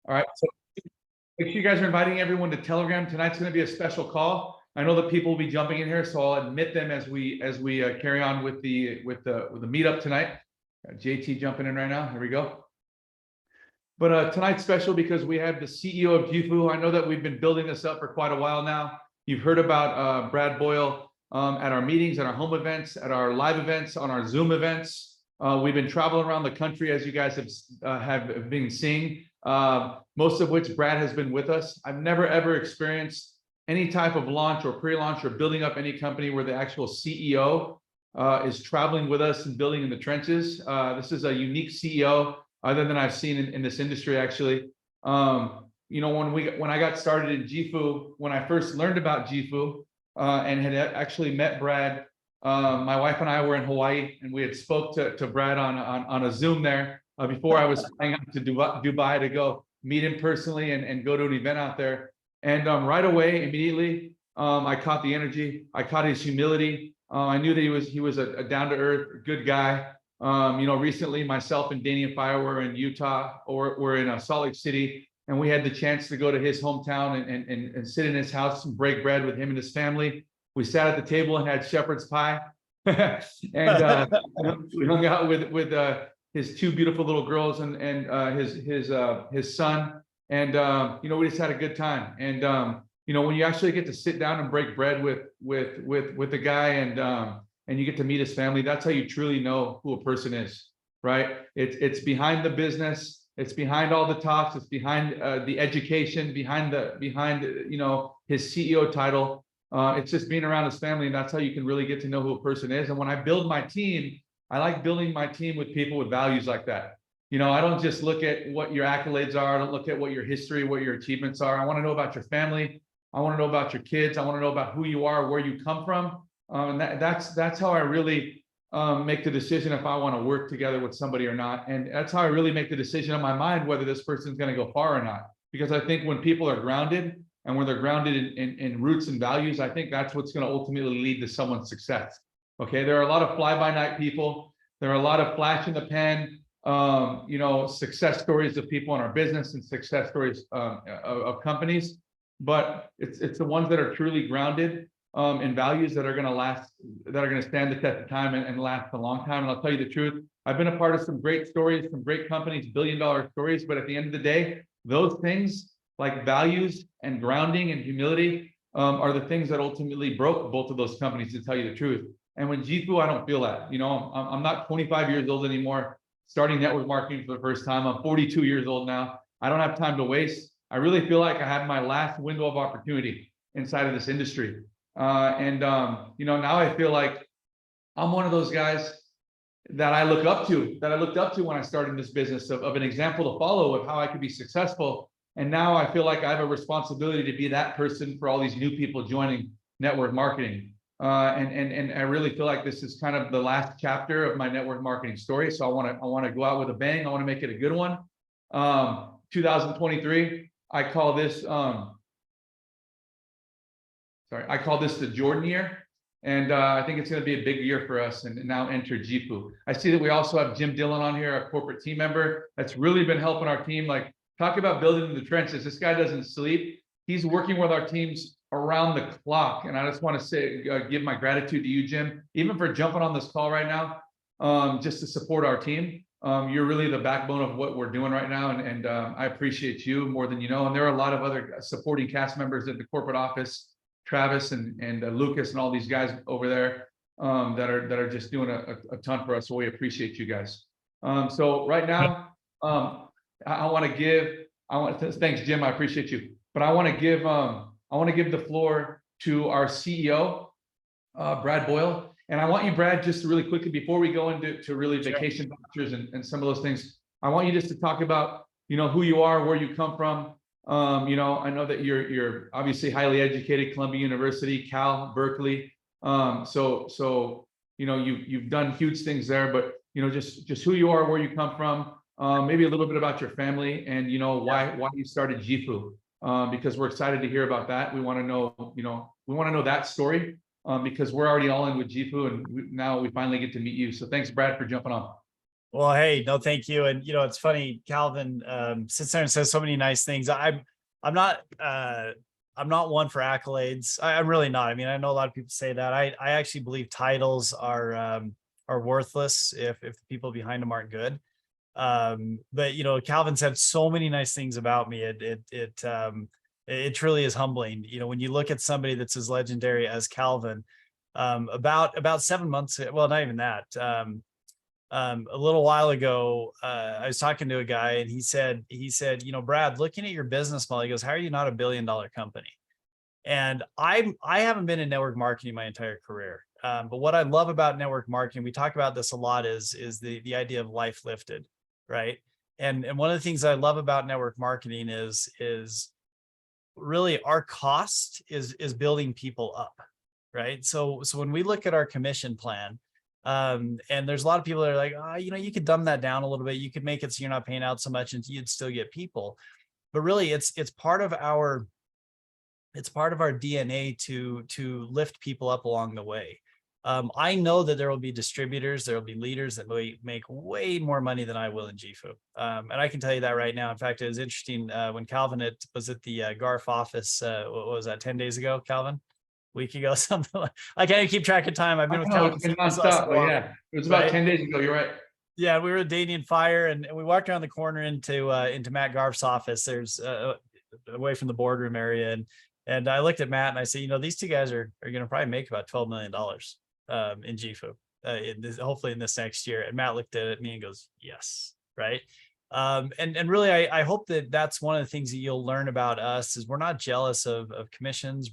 All right. So make sure you guys are inviting everyone to Telegram. Tonight's going to be a special call. I know that people will be jumping in here, so I'll admit them as we carry on with the meetup tonight. JT jumping in right now. Here we go. But tonight's special because we have the CEO of JIFU. I know that we've been building this up for quite a while now. You've heard about Brad Boyle at our meetings, at our home events, at our live events, on our Zoom events. We've been traveling around the country, as you guys have been seeing, most of which Brad has been with us. I've never, ever experienced any type of launch or pre-launch or building up any company where the actual CEO is traveling with us and building in the trenches. This is a unique CEO other than I've seen in this industry, actually. You know, when I got started in JIFU, when I first learned about JIFU and had actually met Brad, my wife and I were in Hawaii, and we had spoke to Brad on a Zoom there before I was flying out to Dubai to go meet him personally and go to an event out there. And right away, immediately, I caught the energy. I caught his humility. I knew that he was a down-to-earth, good guy. You know, recently myself and Danny and Fire were in Utah, or we're in Salt Lake City, and we had the chance to go to his hometown and sit in his house and break bread with him and his family. We sat at the table and had shepherd's pie, and we hung out with his two beautiful little girls and his son, and you know, we just had a good time. And you know, when you actually get to sit down and break bread with the guy and you get to meet his family, that's how you truly know who a person is, right? It's behind the business, it's behind all the talks, it's behind the education, behind you know, his CEO title. It's just being around his family, and that's how you can really get to know who a person is. And when I build my team, I like building my team with people with values like that. You know, I don't just look at what your accolades are. I don't look at what your history, what your achievements are. I want to know about your family. I want to know about your kids. I want to know about who you are, where you come from. And that's how I really make the decision if I want to work together with somebody or not. And that's how I really make the decision in my mind whether this person's going to go far or not. Because I think when people are grounded, and when they're grounded in roots and values, I think that's what's going to ultimately lead to someone's success. Okay, there are a lot of fly-by-night people. There are a lot of flash in the pan, you know, success stories of people in our business and success stories of companies. But it's the ones that are truly grounded in values that are going to last, that are going to stand the test of time and last a long time. And I'll tell you the truth, I've been a part of some great stories, some great companies, billion-dollar stories. But at the end of the day, those things like values and grounding and humility are the things that ultimately broke both of those companies, to tell you the truth. And with JIFU, I don't feel that. You know, I'm not 25 years old anymore, starting network marketing for the first time. I'm 42 years old now. I don't have time to waste. I really feel like I have my last window of opportunity inside of this industry. You know, now I feel like I'm one of those guys that I looked up to when I started this business, of an example to follow of how I could be successful. And now I feel like I have a responsibility to be that person for all these new people joining network marketing. And I really feel like this is kind of the last chapter of my network marketing story. So I want to go out with a bang. I want to make it a good one. 2023, I call this the Jordan year. And I think it's going to be a big year for us, and now enter JIFU. I see that we also have Jim Dillon on here, a corporate team member that's really been helping our team. Like, talk about building in the trenches. This guy doesn't sleep. He's working with our teams around the clock. And I just want to say, give my gratitude to you, Jim, even for jumping on this call right now, just to support our team. You're really the backbone of what we're doing right now. And I appreciate you more than you know. And there are a lot of other supporting cast members at the corporate office, Travis and Lucas and all these guys over there that are just doing a ton for us. So we appreciate you guys. So right now, thanks, Jim. I appreciate you. But I want to give the floor to our CEO, Brad Boyle. And I want you, Brad, just really quickly, before we go into really vacation vouchers and some of those things, I want you just to talk about, you know, who you are, where you come from. You know, I know that you're obviously highly educated, Columbia University, Cal, Berkeley. So you know, you've done huge things there, but you know, just who you are, where you come from. Maybe a little bit about your family, and you know why you started JIFU, because we're excited to hear about that. We want to know, you know, that story, because we're already all in with JIFU, and now we finally get to meet you. So thanks, Brad, for jumping on. Well, hey, no, thank you. And it's funny, Calvin sits there and says so many nice things. I'm not I'm not one for accolades. I'm really not. I mean, I know a lot of people say that. I actually believe titles are worthless if the people behind them aren't good. But Calvin said so many nice things about me. It truly is humbling. When you look at somebody that's as legendary as Calvin, about 7 months, well, not even that. A little while ago, I was talking to a guy and he said, Brad, looking at your business model, he goes, how are you not a $1 billion company? And I haven't been in network marketing my entire career. But what I love about network marketing, we talk about this a lot, is the idea of life lifted, right? And one of the things I love about network marketing is really our cost is building people up, right? So when we look at our commission plan, and there's a lot of people that are like, oh, you could dumb that down a little bit. You could make it so you're not paying out so much and you'd still get people. But really it's part of our DNA to lift people up along the way. I know that there will be distributors, there will be leaders that make way more money than I will in JIFU. And I can tell you that right now. In fact, it was interesting when Calvin was at the GARF office, what was that, 10 days ago, Calvin? Week ago, something like, I can't even keep track of time. I've been with Calvin. It's been nonstop, but yeah, it was about 10 days ago. You're right. Yeah, we were at Dating Fire and we walked around the corner into Matt Garf's office. There's away from the boardroom area. And I looked at Matt and I said, these two guys are going to probably make about $12 million in JIFU, hopefully in this next year. And Matt looked at me and goes, yes, right. And really, I hope that that's one of the things that you'll learn about us is we're not jealous of commissions.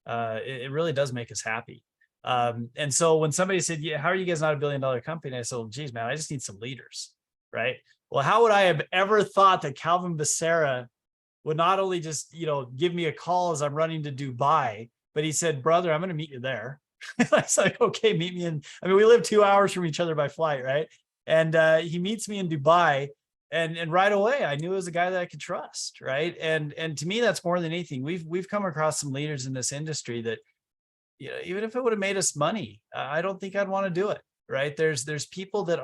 It really does make us happy. And so when somebody said, yeah, how are you guys not a $1 billion company? I said, well, geez, man, I just need some leaders, right? Well, how would I have ever thought that Calvin Becerra would not only just, give me a call as I'm running to Dubai, but he said, brother, I'm going to meet you there. I was like, okay, meet me in, we live 2 hours from each other by flight, right? And he meets me in Dubai. And right away, I knew it was a guy that I could trust, right? And to me, that's more than anything. We've come across some leaders in this industry that, even if it would have made us money, I don't think I'd want to do it, right? There's people that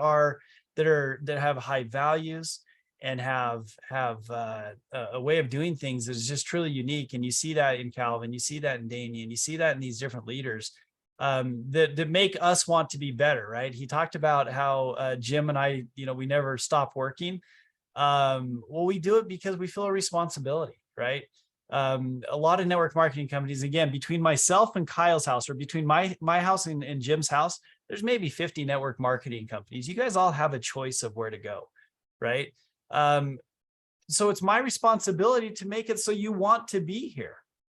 have high values and have a way of doing things that is just truly unique. And you see that in Calvin, you see that in Damien, you see that in these different leaders that make us want to be better, right? He talked about how Jim and I, we never stop working. Well, we do it because we feel a responsibility, right? A lot of network marketing companies, again, between myself and Kyle's house, or between my house and Jim's house, there's maybe 50 network marketing companies. You guys all have a choice of where to go, right? So it's my responsibility to make it so you want to be here,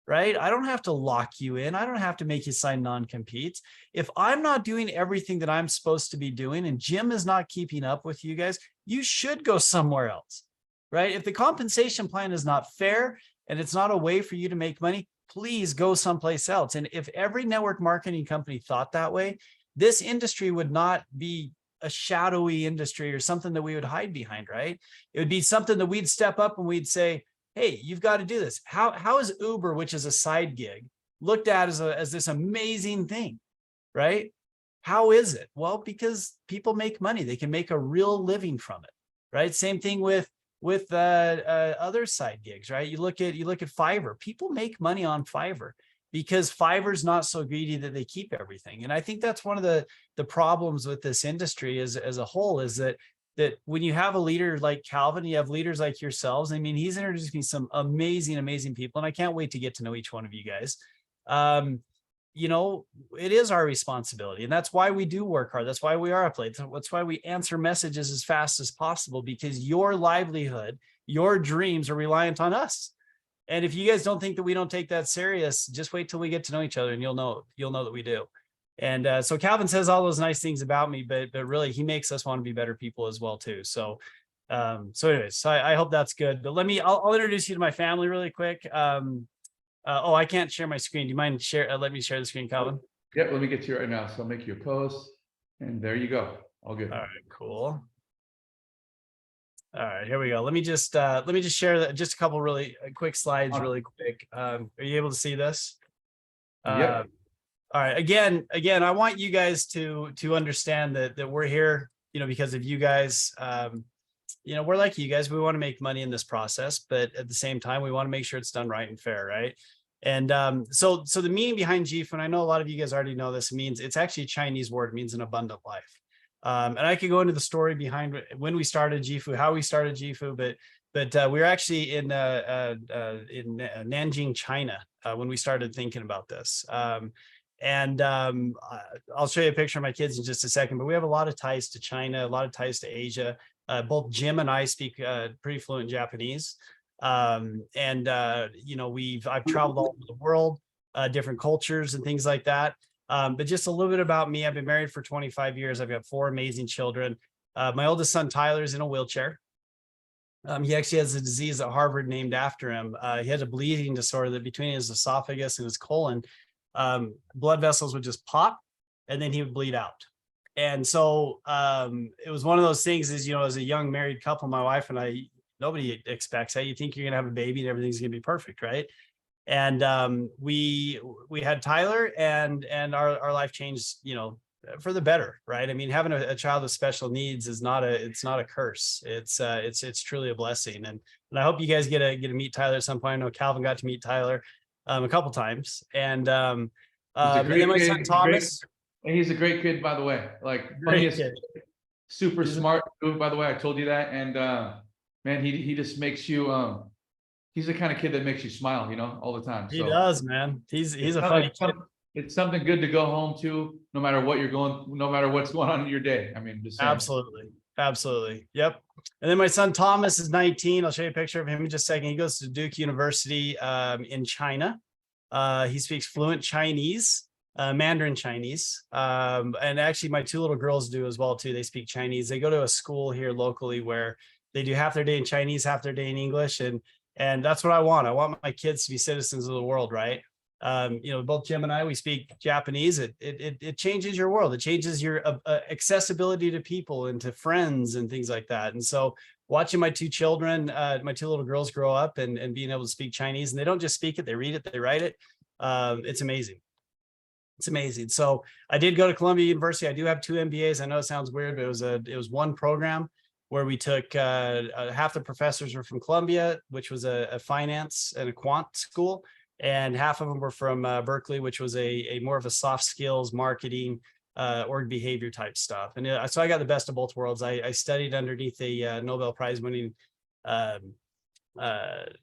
right? I don't have to lock you in. I don't have to make you sign non-competes. If I'm not doing everything that I'm supposed to be doing and Jim is not keeping up with you guys, you should go somewhere else, right? If the compensation plan is not fair and it's not a way for you to make money, please go someplace else. And if every network marketing company thought that way, this industry would not be a shadowy industry or something that we would hide behind, right? It would be something that we'd step up and we'd say, hey, you've got to do this. How is Uber, which is a side gig, looked at as this amazing thing, right? How is it? Well, because people make money. They can make a real living from it, right? Same thing with other side gigs, right? You look at Fiverr. People make money on Fiverr because Fiverr's not so greedy that they keep everything. And I think that's one of the problems with this industry as a whole, is that when you have a leader like Calvin, you have leaders like yourselves. I mean, he's introduced me some amazing people, and I can't wait to get to know each one of you guys. It is our responsibility, and that's why we do work hard. That's why we are up late. That's why we answer messages as fast as possible, because your livelihood, your dreams are reliant on us. And if you guys don't think that we don't take that serious, just wait till we get to know each other and you'll know that we do. And so Calvin says all those nice things about me, but really he makes us want to be better people as well too. So anyways, I hope that's good. But I'll introduce you to my family really quick. I can't share my screen. Do you mind let me share the screen, Calvin? Yep, let me get to you right now. So I'll make you a post, and there you go. All good. All right, cool. All right, here we go. Let me just share just a couple really quick slides really quick. Are you able to see this? Yep. All right. Again, I want you guys to understand that we're here, because of you guys. We're like you guys. We want to make money in this process, but at the same time, we want to make sure it's done right and fair, right? And so the meaning behind JIFU, and I know a lot of you guys already know this, it's actually a Chinese word, it means an abundant life. And I could go into the story behind when we started JIFU, how we started JIFU, but we were actually in Nanjing, China, when we started thinking about this. I'll show you a picture of my kids in just a second, but we have a lot of ties to China, a lot of ties to Asia. Both Jim and I speak pretty fluent Japanese. I've traveled all over the world, different cultures and things like that. But just a little bit about me. I've been married for 25 years. I've got 4 amazing children. My oldest son, Tyler, is in a wheelchair. He actually has a disease at Harvard named after him. He had a bleeding disorder that between his esophagus and his colon, blood vessels would just pop and then he would bleed out. And so it was one of those things as a young married couple, my wife and I, nobody expects that. You think you're going to have a baby and everything's going to be perfect, right? And we had Tyler and our life changed, for the better, right? I mean, having a child with special needs is not a curse. It's truly a blessing. And I hope you guys get to meet Tyler at some point. I know Calvin got to meet Tyler a couple times. And then my son Thomas. And he's a great kid, by the way. Like funniest, super smart dude, by the way. I told you that. And man, he just makes you he's the kind of kid that makes you smile, all the time. He does, man. He's a funny kid. It's something good to go home to, no matter what's going on in your day. I mean, just saying. Absolutely. Yep. And then my son Thomas is 19. I'll show you a picture of him in just a second. He goes to Duke University in China. He speaks fluent Chinese. Mandarin Chinese. And actually my 2 little girls do as well too. They speak Chinese. They go to a school here locally where they do half their day in Chinese, half their day in English. And that's what I want. I want my kids to be citizens of the world, right? Both Jim and I, we speak Japanese. It changes your world. It changes your accessibility to people and to friends and things like that. And so watching my 2 children, my 2 little girls grow up and being able to speak Chinese, and they don't just speak it, they read it, they write it. It's amazing. It's amazing. So I did go to Columbia University. I do have 2 MBAs. I know it sounds weird, but it was one program where we took half the professors were from Columbia, which was a finance and a quant school, and half of them were from Berkeley, which was a more of a soft skills, marketing, org behavior type stuff. And so I got the best of both worlds. I studied underneath a Nobel Prize winning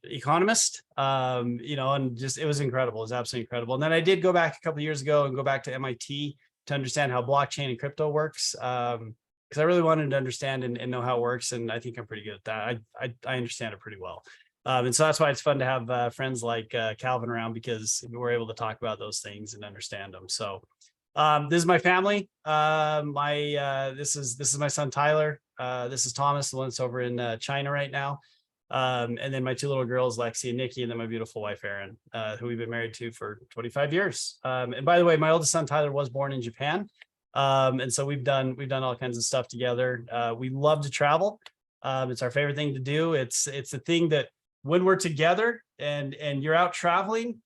economist, and just it was incredible. It was absolutely incredible. And then I did go back a couple of years ago and go back to MIT to understand how blockchain and crypto works, because I really wanted to understand and know how it works. And I think I'm pretty good at that. I understand it pretty well. And so that's why it's fun to have friends like Calvin around, because we're able to talk about those things and understand them. So this is my family. This is my son Tyler. This is Thomas, the one that's over in China right now. And then my 2 little girls, Lexi and Nikki, and then my beautiful wife, Erin, who we've been married to for 25 years. And by the way, my oldest son, Tyler, was born in Japan. And so we've done all kinds of stuff together. We love to travel. It's our favorite thing to do. It's the thing that when we're together and you're out traveling,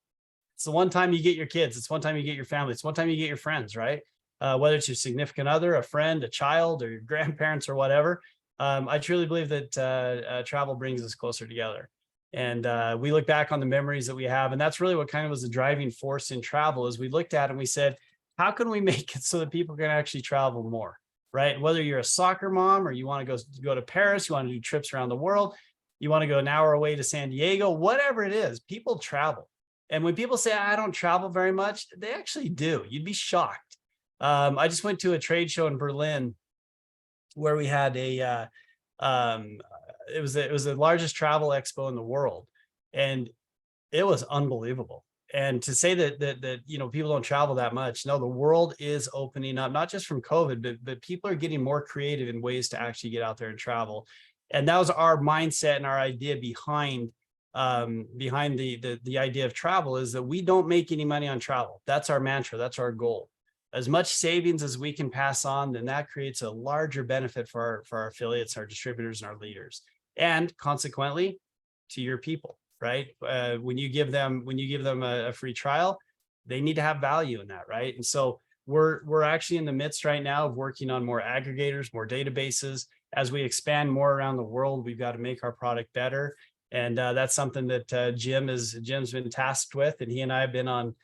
it's the one time you get your kids. It's one time you get your family. It's one time you get your friends, right? Whether it's your significant other, a friend, a child, or your grandparents or whatever. I truly believe that travel brings us closer together. And we look back on the memories that we have. And that's really what kind of was the driving force in travel, is we looked at it and we said, how can we make it so that people can actually travel more, right? Whether you're a soccer mom or you want to go to Paris, you want to do trips around the world, you want to go an hour away to San Diego, whatever it is, people travel. And when people say, I don't travel very much, they actually do. You'd be shocked. I just went to a trade show in Berlin where we had it was the largest travel expo in the world, and it was unbelievable. And to say that people don't travel that much, no, the world is opening up, not just from COVID, but people are getting more creative in ways to actually get out there and travel. And that was our mindset and our idea behind the idea of travel, is that we don't make any money on travel. That's our mantra. That's our goal. As much savings as we can pass on, then that creates a larger benefit for our affiliates, our distributors, and our leaders, and consequently to your people, right? When you give them a free trial, they need to have value in that, right? And so we're actually in the midst right now of working on more aggregators, more databases. As we expand more around the world, we've got to make our product better. And that's something that Jim's been tasked with, and he and I have been on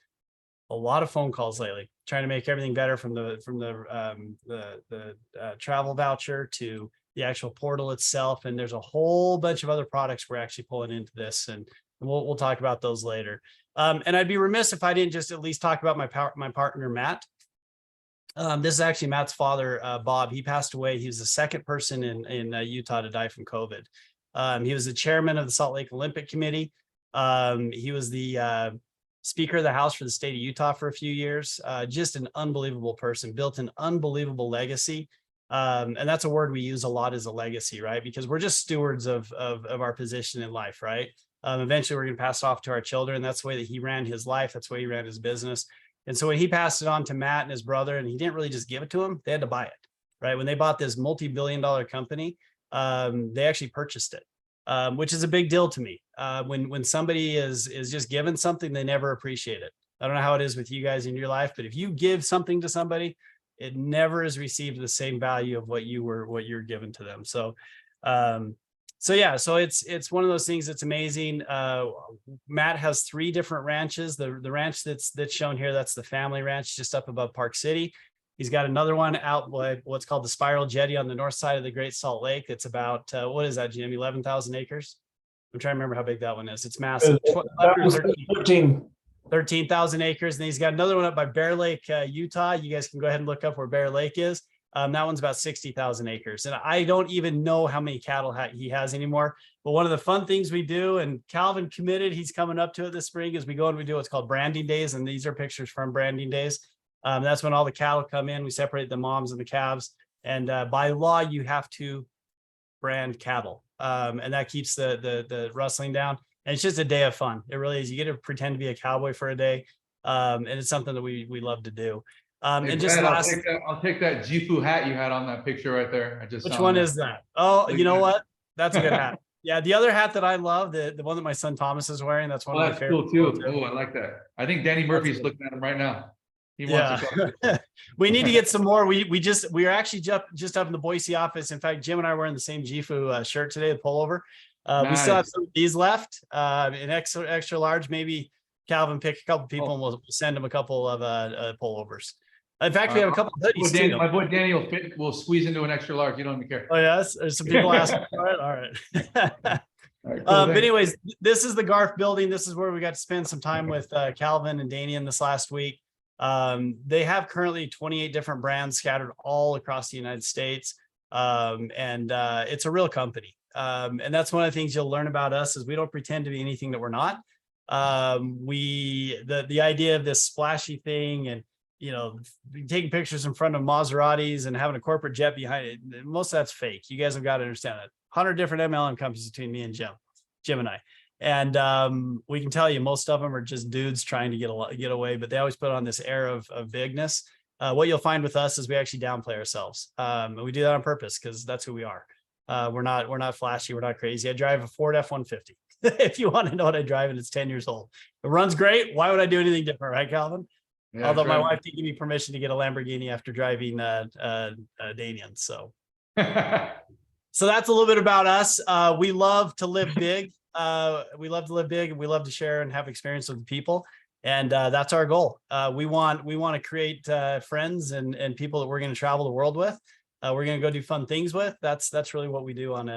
a lot of phone calls lately, trying to make everything better, from the travel voucher to the actual portal itself. And there's a whole bunch of other products we're actually pulling into this, and we'll talk about those later. And I'd be remiss if I didn't just at least talk about my partner, Matt. This is actually Matt's father, Bob. He passed away. He was the second person in Utah to die from COVID. He was the chairman of the Salt Lake Olympic Committee. He was the Speaker of the House for the state of Utah for a few years. Just an unbelievable person, built an unbelievable legacy. And that's a word we use a lot, as a legacy, right? Because we're just stewards of our position in life, right? Eventually we're going to pass it off to our children. That's the way that he ran his life. That's the way he ran his business. And so when he passed it on to Matt and his brother, and he didn't really just give it to him, they had to buy it, right? When they bought this multi-billion-dollar company, they actually purchased it, which is a big deal to me. When somebody is just given something, they never appreciate it. I don't know how it is with you guys in your life, but if you give something to somebody, it never is received the same value of what you're given to them. So, so it's one of those things that's amazing. Matt has 3 different ranches. The ranch that's shown here, that's the family ranch just up above Park City. He's got another one out by what's called the Spiral Jetty on the north side of the Great Salt Lake. It's about, what is that, Jim? 11,000 acres? I'm trying to remember how big that one is. It's massive. 13,000 acres. And he's got another one up by Bear Lake, Utah. You guys can go ahead and look up where Bear Lake is. That one's about 60,000 acres. And I don't even know how many cattle he has anymore. But one of the fun things we do, and Calvin committed, he's coming up to it this spring, is we go and we do what's called branding days. And these are pictures from branding days. That's when all the cattle come in. We separate the moms and the calves. And by law, you have to brand cattle. And that keeps the rustling down. And it's just a day of fun. It really is. You get to pretend to be a cowboy for a day. And it's something that we love to do. Hey, and just Brad, last, I'll take that JIFU hat you had on that picture right there. which one is that? Oh, you know what? That's a good hat. Yeah, the other hat that I love, the one that my son Thomas is wearing, that's one of my favorite. Cool too. Oh, I like that. I think Danny Murphy's looking at him right now. He wants to we need to get some more. We are actually just up in the Boise office. In fact, Jim and I were wearing the same JIFU shirt today, the pullover. Nice. We still have some of these left, in extra large. Maybe Calvin pick a couple people and we'll send them a couple of pullovers. In fact, we have a couple of hoodies too. My boy Danny will squeeze into an extra large. You don't even care. Oh yes, there's some people asking for it. All right. All right, cool, but anyways, this is the Garf building. This is where we got to spend some time with Calvin and Danian this last week. They have currently 28 different brands scattered all across the United States. It's a real company. And that's one of the things you'll learn about us, is we don't pretend to be anything that we're not. The idea of this splashy thing and, taking pictures in front of Maseratis and having a corporate jet behind it, most of that's fake. You guys have got to understand that. 100 different MLM companies between me and Jim and I. And we can tell you, most of them are just dudes trying to get away, but they always put on this air of bigness. What you'll find with us is we actually downplay ourselves. And we do that on purpose because that's who we are. We're not flashy. We're not crazy. I drive a Ford F-150. If you want to know what I drive, and it's 10 years old. It runs great. Why would I do anything different, right, Calvin? Yeah, although my wife didn't give me permission to get a Lamborghini after driving Danian. So so that's a little bit about us. We love to live big. We love to live big, and we love to share and have experience with people. And that's our goal. We want to create friends and people that we're going to travel the world with. We're going to go do fun things with. That's really what we do on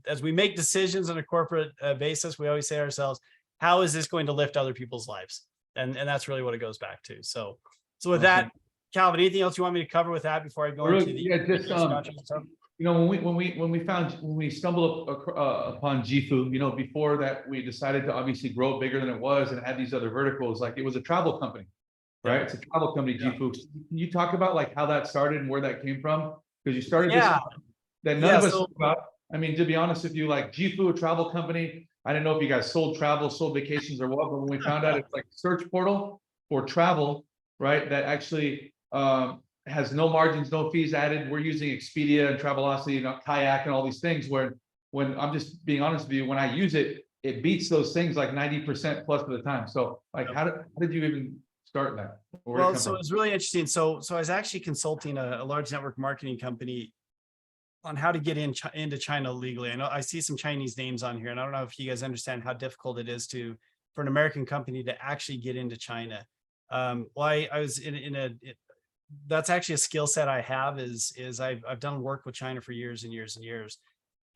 as we make decisions on a corporate basis. We always say to ourselves, how is this going to lift other people's lives? And that's really what it goes back to. So with that, Calvin, anything else you want me to cover with that before I go into the when we stumbled upon JIFU, before that, we decided to obviously grow bigger than it was and add these other verticals. Like, it was a travel company, right? Yeah. It's a travel company, JIFU. Can you talk about like how that started and where that came from? Because you started this that none of us knew about. I mean, to be honest with you, like JIFU, a travel company. I didn't know if you guys sold travel, sold vacations, or what, but when we found out it's like a search portal for travel, right? That actually has no margins, no fees added. We're using Expedia and Travelocity, Kayak, and all these things. When I'm just being honest with you, when I use it, it beats those things like 90% plus of the time. So, like, how did you even start that? Well, so it's really interesting. So I was actually consulting a large network marketing company on how to get into China legally. I know I see some Chinese names on here, and I don't know if you guys understand how difficult it is for an American company to actually get into China. Well, I was that's actually a skill set I have is I've done work with China for years and years and years.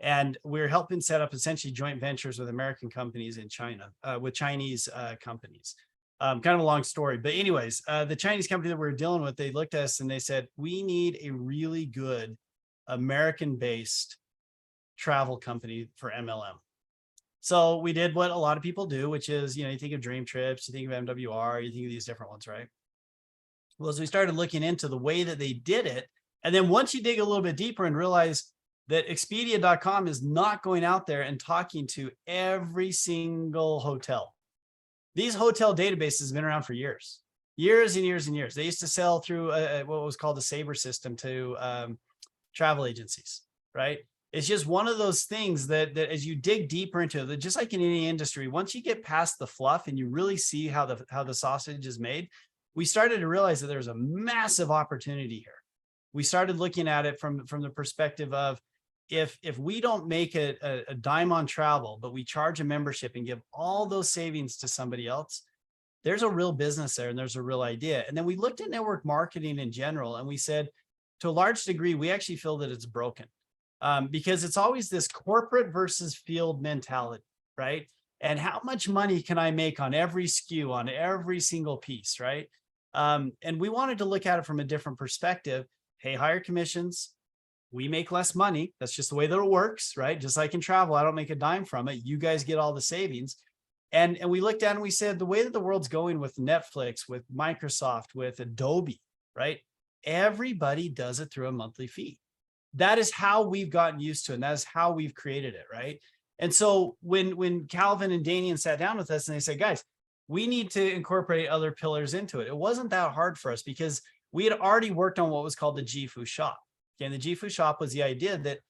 And we're helping set up essentially joint ventures with American companies in China, with Chinese companies. Kind of a long story, but anyways, the Chinese company that we were dealing with, they looked at us and they said, we need a really good American-based travel company for MLM. So we did what a lot of people do, which is, you think of Dream Trips, you think of MWR, you think of these different ones, right? Well, as we started looking into the way that they did it, and then once you dig a little bit deeper and realize that Expedia.com is not going out there and talking to every single hotel. These hotel databases have been around for years and years and years. They used to sell through what was called the Sabre system to travel agencies, right? It's just one of those things that as you dig deeper into it, just like in any industry, once you get past the fluff and you really see how the sausage is made, we started to realize that there's a massive opportunity here. We started looking at it from the perspective of, if we don't make a dime on travel, but we charge a membership and give all those savings to somebody else, there's a real business there and there's a real idea. And then we looked at network marketing in general, and we said, to a large degree, we actually feel that it's broken because it's always this corporate versus field mentality, right? And how much money can I make on every SKU, on every single piece, right? And we wanted to look at it from a different perspective. Pay higher commissions. We make less money. That's just the way that it works, right? Just like in travel, I don't make a dime from it. You guys get all the savings. And we looked at it and we said, the way that the world's going with Netflix, with Microsoft, with Adobe, right? Everybody does it through a monthly fee. That is how we've gotten used to it. And that is how we've created it, right? And so when Calvin and Danian sat down with us and they said, guys, we need to incorporate other pillars into it. It wasn't that hard for us because we had already worked on what was called the JIFU shop. And the JIFU shop was the idea that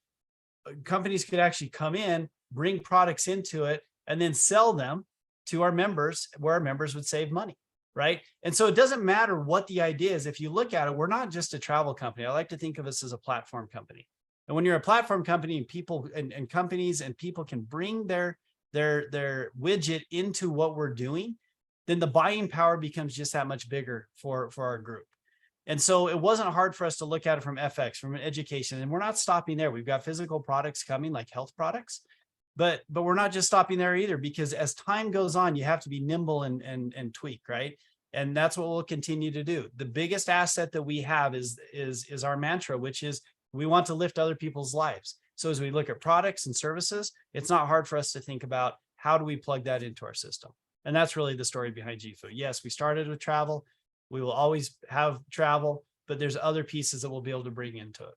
companies could actually come in, bring products into it, and then sell them to our members, where our members would save money, right? And so it doesn't matter what the idea is. If you look at it, we're not just a travel company. I like to think of us as a platform company. And when you're a platform company and people and companies and people can bring their widget into what we're doing, then the buying power becomes just that much bigger for our group. And so it wasn't hard for us to look at it from FX, from an education, and we're not stopping there. We've got physical products coming, like health products, but we're not just stopping there either, because as time goes on, you have to be nimble and tweak, right? And that's what we'll continue to do. The biggest asset that we have is our mantra, which is we want to lift other people's lives. So as we look at products and services, it's not hard for us to think about how do we plug that into our system. And that's really the story behind JIFU. Yes, we started with travel. We will always have travel, but there's other pieces that we'll be able to bring into it.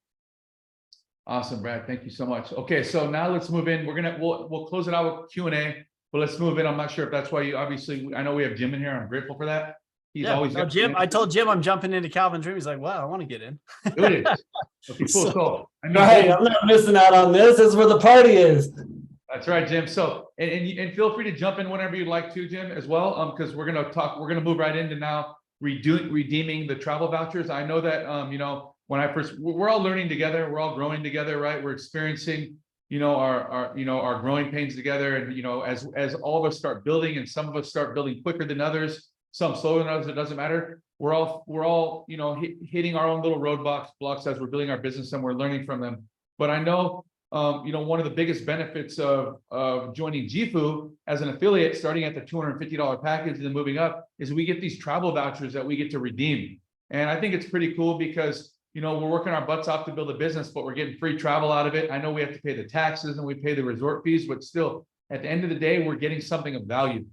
Awesome, Brad. Thank you so much. Okay, so now let's move in. We'll close it out with Q&A, but let's move in. I'm not sure if that's why you I know we have Jim in here. I'm grateful for that. He's always Jim. I told Jim I'm jumping into Calvin's room. He's like, "Wow, I want to get in." Okay, cool. So hey, I'm not missing out on this. This is where the party is. That's right, Jim. So and feel free to jump in whenever you'd like to, Jim, as well. Because we're gonna move right into now redeeming the travel vouchers. I know that when we're all learning together, we're all growing together, right? We're experiencing our growing pains together, and as all of us start building, and some of us start building quicker than others, some slower than others, it doesn't matter. We're all hitting our own little blocks as we're building our business, and we're learning from them. But I know one of the biggest benefits of joining JIFU as an affiliate, starting at the $250 package and then moving up, is we get these travel vouchers that we get to redeem. And I think it's pretty cool because, we're working our butts off to build a business, but we're getting free travel out of it. I know we have to pay the taxes and we pay the resort fees, but still, at the end of the day, we're getting something of value.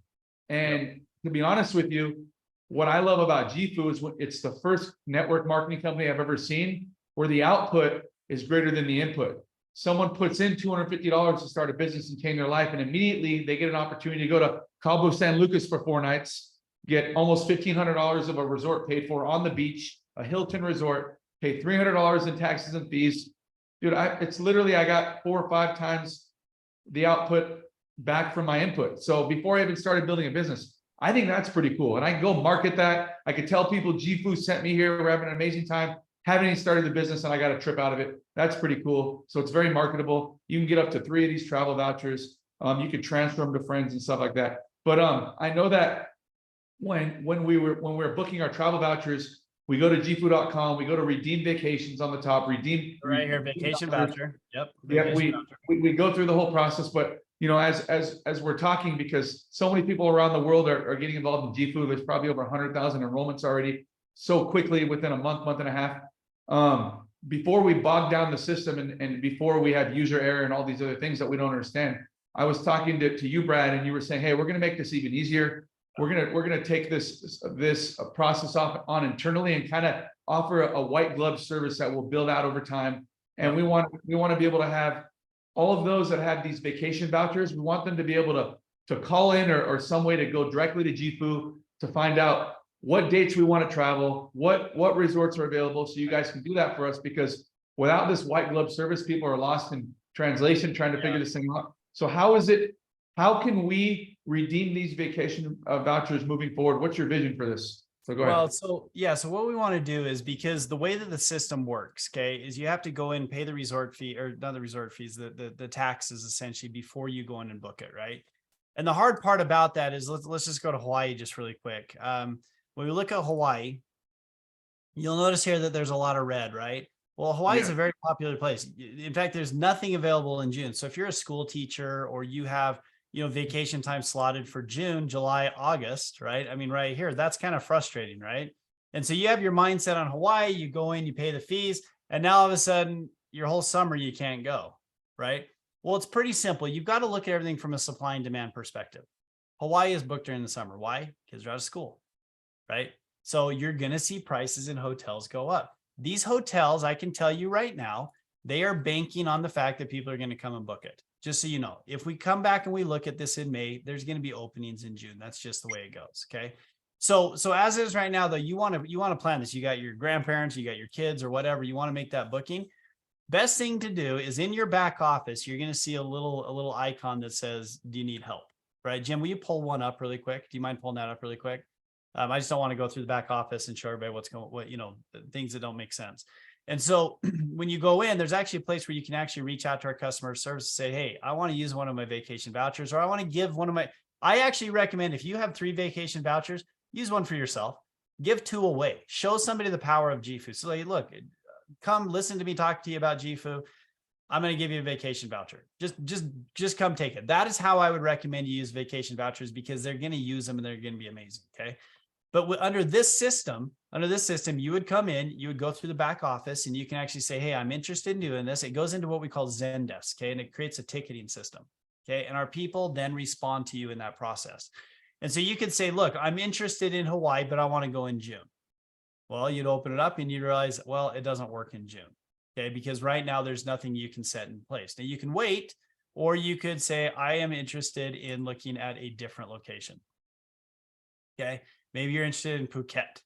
And to be honest with you, what I love about JIFU is it's the first network marketing company I've ever seen where the output is greater than the input. Someone puts in $250 to start a business and change their life, and immediately they get an opportunity to go to Cabo San Lucas for 4 nights, get almost $1,500 of a resort paid for on the beach, a Hilton resort, pay $300 in taxes and fees. Dude, it's literally, I got 4 or 5 times the output back from my input. So before I even started building a business, I think that's pretty cool. And I can go market that. I could tell people JIFU sent me here. We're having an amazing time. Haven't even started the business and I got a trip out of it. That's pretty cool. So it's very marketable. You can get up to 3 of these travel vouchers. You could transfer them to friends and stuff like that. But I know that when we were booking our travel vouchers, we go to jifu.com, we go to redeem vacations on the top, redeem Right here, vacation voucher. Yep. Yeah, vacation voucher. we go through the whole process, but you know, as we're talking, because so many people around the world are getting involved in JIFU, there's probably over 100,000 enrollments already so quickly within a month and a half. Before we bog down the system and before we have user error and all these other things that we don't understand, I was talking to you, Brad, and you were saying, hey, we're going to make this even easier. We're gonna take this process on internally and kind of offer a white glove service that will build out over time. And we want to be able to have all of those that have these vacation vouchers. We want them to be able to call in or some way to go directly to JIFU to find out what dates we want to travel, what resorts are available, so you guys can do that for us. Because without this white glove service, people are lost in translation trying to figure this thing out. So how can we redeem these vacation vouchers moving forward? What's your vision for this? So go ahead. Well, so what we want to do is, because the way that the system works, okay, is you have to go in and pay the resort fee, or not the resort fees, the taxes essentially before you go in and book it, right? And the hard part about that is, let's just go to Hawaii just really quick. When we look at Hawaii, you'll notice here that there's a lot of red, right? Well, Hawaii is a very popular place. In fact, there's nothing available in June. So if you're a school teacher or you have, you know, vacation time slotted for June, July, August, right? I mean, right here, that's kind of frustrating, right? And so you have your mindset on Hawaii, you go in, you pay the fees, and now all of a sudden your whole summer, you can't go, right? Well, it's pretty simple. You've got to look at everything from a supply and demand perspective. Hawaii is booked during the summer. Why? Kids are out of school, right? So you're going to see prices in hotels go up. These hotels, I can tell you right now, they are banking on the fact that people are going to come and book it. Just so you know, if we come back and we look at this in May, there's going to be openings in June. That's just the way it goes. Okay. So as is right now, though, you want to plan this. You got your grandparents, you got your kids or whatever, you want to make that booking. Best thing to do is in your back office, you're going to see a little icon that says, do you need help? Right. Jim, will you pull one up really quick? Do you mind pulling that up really quick? I just don't want to go through the back office and show everybody what, you know, things that don't make sense. And so when you go in, there's actually a place where you can actually reach out to our customer service and say, hey, I want to use one of my vacation vouchers, or I want to give one of my, I actually recommend, if you have 3 vacation vouchers, use one for yourself, give 2 away, show somebody the power of JIFU. So like, look, come listen to me talk to you about JIFU. I'm going to give you a vacation voucher. Just come take it. That is how I would recommend you use vacation vouchers, because they're going to use them and they're going to be amazing. Okay. But under this system, you would come in, you would go through the back office, and you can actually say, hey, I'm interested in doing this. It goes into what we call Zendesk, okay? And it creates a ticketing system, okay? And our people then respond to you in that process. And so you could say, look, I'm interested in Hawaii, but I want to go in June. Well, you'd open it up and you'd realize, well, it doesn't work in June, okay? Because right now there's nothing you can set in place. Now you can wait, or you could say, I am interested in looking at a different location, okay? Maybe you're interested in Phuket,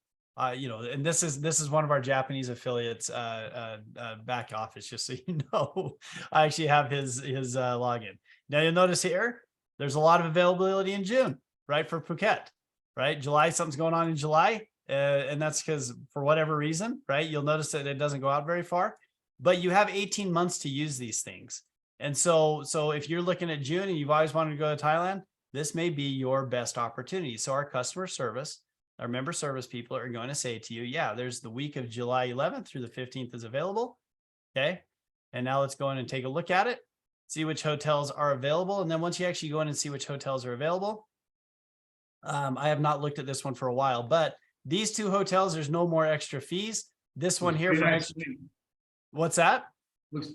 you know, and this is one of our Japanese affiliates back office, just so you know. I actually have his login. Now you'll notice here, there's a lot of availability in June, right? For Phuket, right? July, something's going on in July. And that's because for whatever reason, right? You'll notice that it doesn't go out very far, but you have 18 months to use these things. And so if you're looking at June and you've always wanted to go to Thailand, this may be your best opportunity. So our customer service, our member service people are going to say to you, yeah, there's the week of July 11th through the 15th is available. Okay. And now let's go in and take a look at it, see which hotels are available. And then once you actually go in and see which hotels are available, I have not looked at this one for a while, but these 2 hotels, there's no more extra fees. This one here for extra. What's that?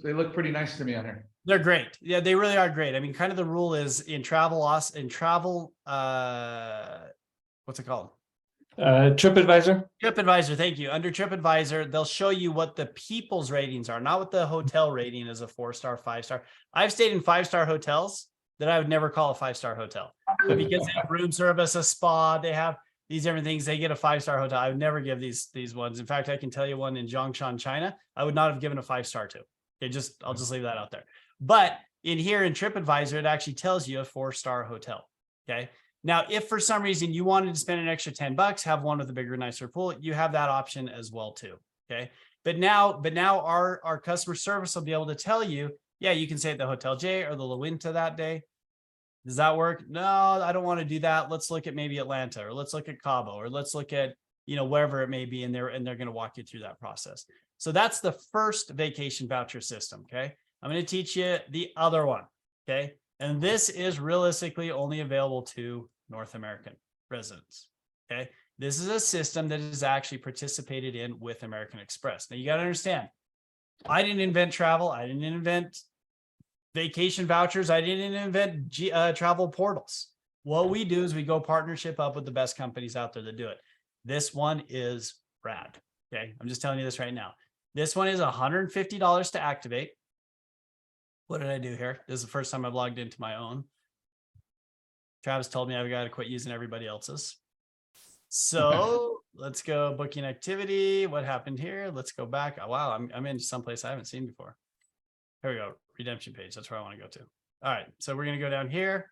They look pretty nice to me on here. They're great. Yeah, they really are great. I mean, kind of the rule is in travel, what's it called? TripAdvisor. TripAdvisor. Thank you. Under TripAdvisor, they'll show you what the people's ratings are, not what the hotel rating is, a 4-star, 5-star. I've stayed in 5-star hotels that I would never call a 5-star hotel, but because they have room service, a spa, they have these different things, they get a 5-star hotel. I would never give these ones. In fact, I can tell you one in Zhongshan, China, I would not have given a 5-star to. I'll just leave that out there. But in here in TripAdvisor, it actually tells you a 4-star hotel. Okay. Now, if for some reason you wanted to spend an extra $10, have one with a bigger, nicer pool, you have that option as well too. Okay. But now our customer service will be able to tell you, yeah, you can stay at the Hotel J or the La Quinta that day. Does that work? No, I don't want to do that. Let's look at maybe Atlanta, or let's look at Cabo, or let's look at, wherever it may be. And they're going to walk you through that process. So that's the first vacation voucher system. Okay. I'm going to teach you the other one. Okay. And this is realistically only available to North American residents. Okay. This is a system that is actually participated in with American Express. Now you got to understand, I didn't invent travel. I didn't invent vacation vouchers. I didn't invent travel portals. What we do is we go partnership up with the best companies out there that do it. This one is rad. Okay. I'm just telling you this right now. This one is $150 to activate. What did I do here? This is the first time I've logged into my own. Travis told me I've got to quit using everybody else's. So let's go booking activity. What happened here? Let's go back. Oh, wow, I'm in someplace I haven't seen before. Here we go. Redemption page. That's where I want to go to. All right. So we're going to go down here.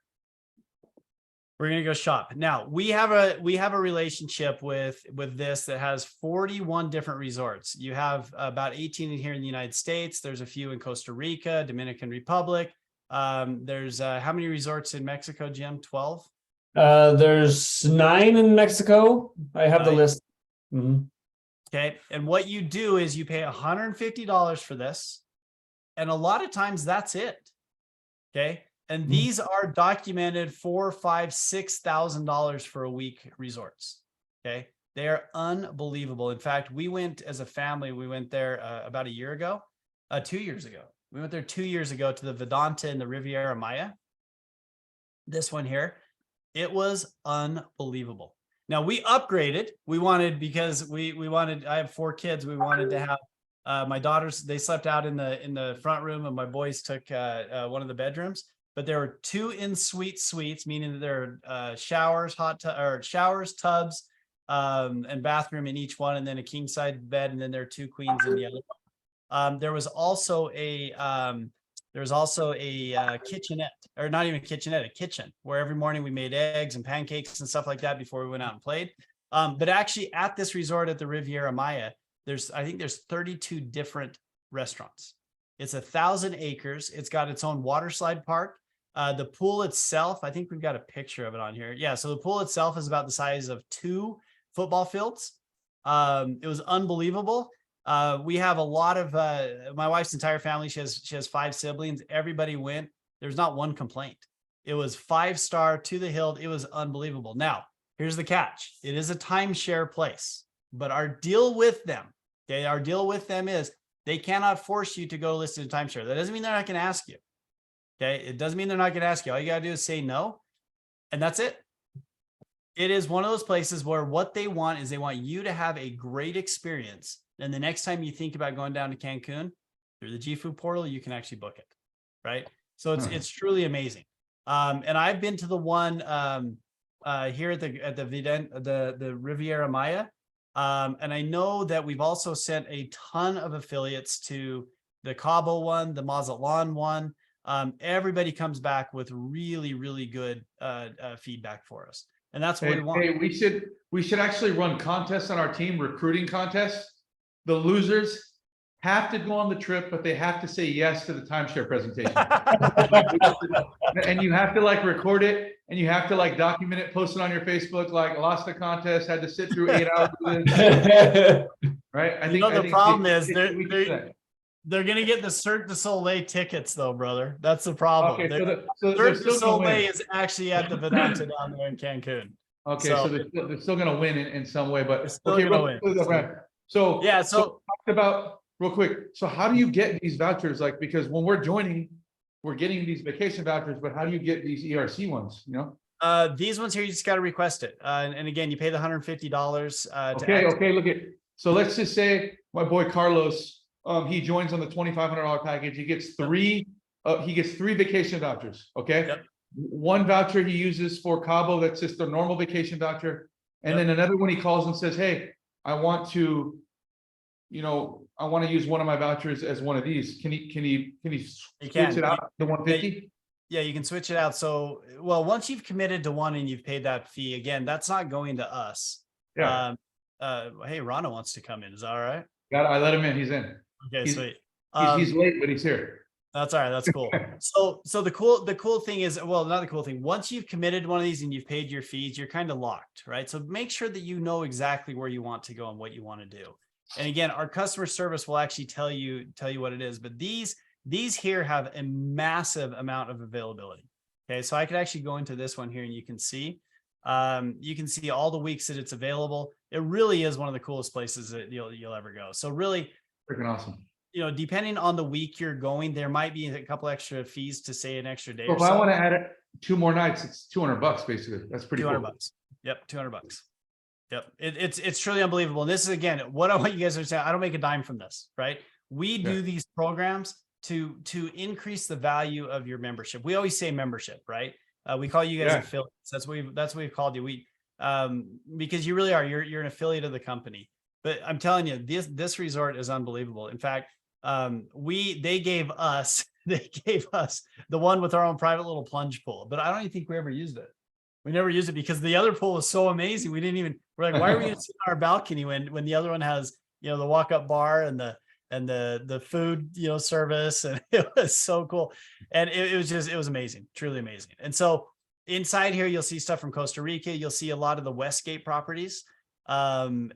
We're going to go shop. Now we have a relationship with this that has 41 different resorts. You have about 18 in here in the United States. There's a few in Costa Rica, Dominican Republic. There's how many resorts in Mexico, Jim? 12? There's 9 in Mexico. I have the list. Mm-hmm. Okay. And what you do is you pay $150 for this. And a lot of times that's it. Okay. And these are documented $4,000, $5,000, $6,000 for a week resorts. Okay. They are unbelievable. In fact, we went as a family, we went there about 2 years ago. We went there 2 years ago to the Vedanta and the Riviera Maya. This one here, it was unbelievable. Now we upgraded. We wanted, because we wanted, I have 4 kids. We wanted to have my daughters, they slept out in the front room, and my boys took one of the bedrooms. But there were 2 in-suite suites, meaning that there are showers, showers, tubs, and bathroom in each one, and then a king size bed, and then there are 2 queens in the other one. There was also a kitchenette, or not even a kitchenette, a kitchen, where every morning we made eggs and pancakes and stuff like that before we went out and played. But actually at this resort at the Riviera Maya, I think there's 32 different restaurants. It's 1,000 acres. It's got its own water slide park. The pool itself, I think we've got a picture of it on here. Yeah, so the pool itself is about the size of 2 football fields. It was unbelievable. We have a lot of my wife's entire family. She has 5 siblings. Everybody went. There's not one complaint. It was 5-star to the hilt. It was unbelievable. Now, here's the catch. It is a timeshare place, but our deal with them, okay, our deal with them is they cannot force you to go list in a timeshare. That doesn't mean they're not going to ask you. Okay, it doesn't mean they're not going to ask you. All you got to do is say no, and that's it. It is one of those places where what they want is they want you to have a great experience. And the next time you think about going down to Cancun through the JIFU portal, you can actually book it, right? So it's truly amazing. And I've been to the one here at the Riviera Maya, and I know that we've also sent a ton of affiliates to the Cabo one, the Mazatlan one. Everybody comes back with really, really good feedback for us, and that's what we want. Hey, we should actually run contests on our team, recruiting contests. The losers have to go on the trip, but they have to say yes to the timeshare presentation. And you have to record it, and you have to document it, post it on your Facebook. Lost the contest, had to sit through 8 hours. Right? I think the problem is they're going to get the Cirque du Soleil tickets, though, brother. That's the problem. Okay, so Cirque du Soleil is actually at the Vedanta down there in Cancun. Okay, so they're still going to win in some way, but okay, win. So yeah, so talk about real quick. So how do you get these vouchers? Because when we're joining, we're getting these vacation vouchers, but how do you get these ERC ones? These ones here, you just got to request it, and again, you pay the $150. Okay, look at. So let's just say my boy Carlos. He joins on the $2,500 package. He gets 3 vacation vouchers. Okay. Yep. One voucher he uses for Cabo. That's just a normal vacation voucher. And then another one he calls and says, hey, I want to use one of my vouchers as one of these. Can he switch it out to 150? Yeah, you can switch it out. So, well, once you've committed to one and you've paid that fee, again, that's not going to us. Yeah. Hey, Rana wants to come in. Is that all right? I let him in. He's in. Okay, He's, sweet. he's late, but he's here. That's all right. That's cool. So the cool thing is, well, not the cool thing. Once you've committed to one of these and you've paid your fees, you're kind of locked, right? So make sure that you know exactly where you want to go and what you want to do. And again, our customer service will actually tell you what it is. But these here have a massive amount of availability. Okay, so I could actually go into this one here and you can see all the weeks that it's available. It really is one of the coolest places that you'll ever go. So really Freaking awesome. Depending on the week you're going, there might be a couple extra fees to say an extra day. So if I want to add it 2 more nights, it's $200 basically. That's pretty $200. cool. Yep, $200. Yep, it's truly unbelievable. And this is, again, what I want you guys to understand. I don't make a dime from this, right? We do these programs to increase the value of your membership. We always say membership, right? We call you guys affiliates. That's what we've called you. Because you really are. You're an affiliate of the company. But I'm telling you, this resort is unbelievable. In fact, they gave us the one with our own private little plunge pool, but I don't even think we ever used it. We never used it because the other pool was so amazing. We're like, why are we going to sit on our balcony when the other one has, the walk up bar and the food, service. And it was so cool. And it was amazing, truly amazing. And so inside here, you'll see stuff from Costa Rica. You'll see a lot of the Westgate properties. Sometimes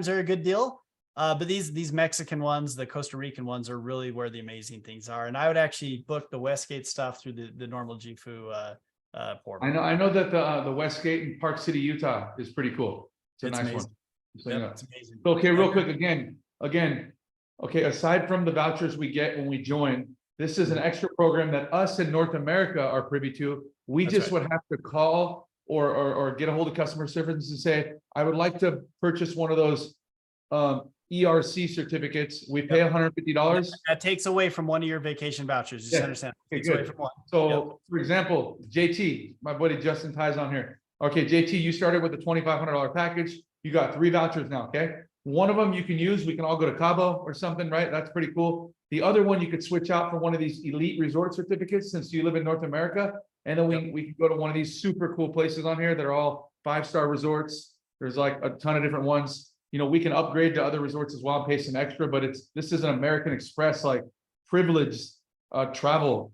they're a good deal. But these Mexican ones, the Costa Rican ones are really where the amazing things are. And I would actually book the Westgate stuff through the normal JIFU portal. I know that the Westgate in Park City, Utah is pretty cool. It's a nice amazing. one. It's amazing. Okay, real quick, again, okay, aside from the vouchers we get when we join, this is an extra program that us in North America are privy to. We would have to call or get a hold of customer service and say, I would like to purchase one of those ERC certificates. We pay $150. That takes away from one of your vacation vouchers. Just understand. Okay, takes good. away from one. So, for example, JT, my buddy Justin Ty's on here. Okay, JT, you started with a $2,500 package. You got 3 vouchers now. Okay, one of them you can use. We can all go to Cabo or something, right? That's pretty cool. The other one you could switch out for one of these elite resort certificates since you live in North America, and then we can go to one of these super cool places on here that are all 5-star resorts. There's like a ton of different ones. We can upgrade to other resorts as well and pay some extra, but this is an American Express, like privileged travel,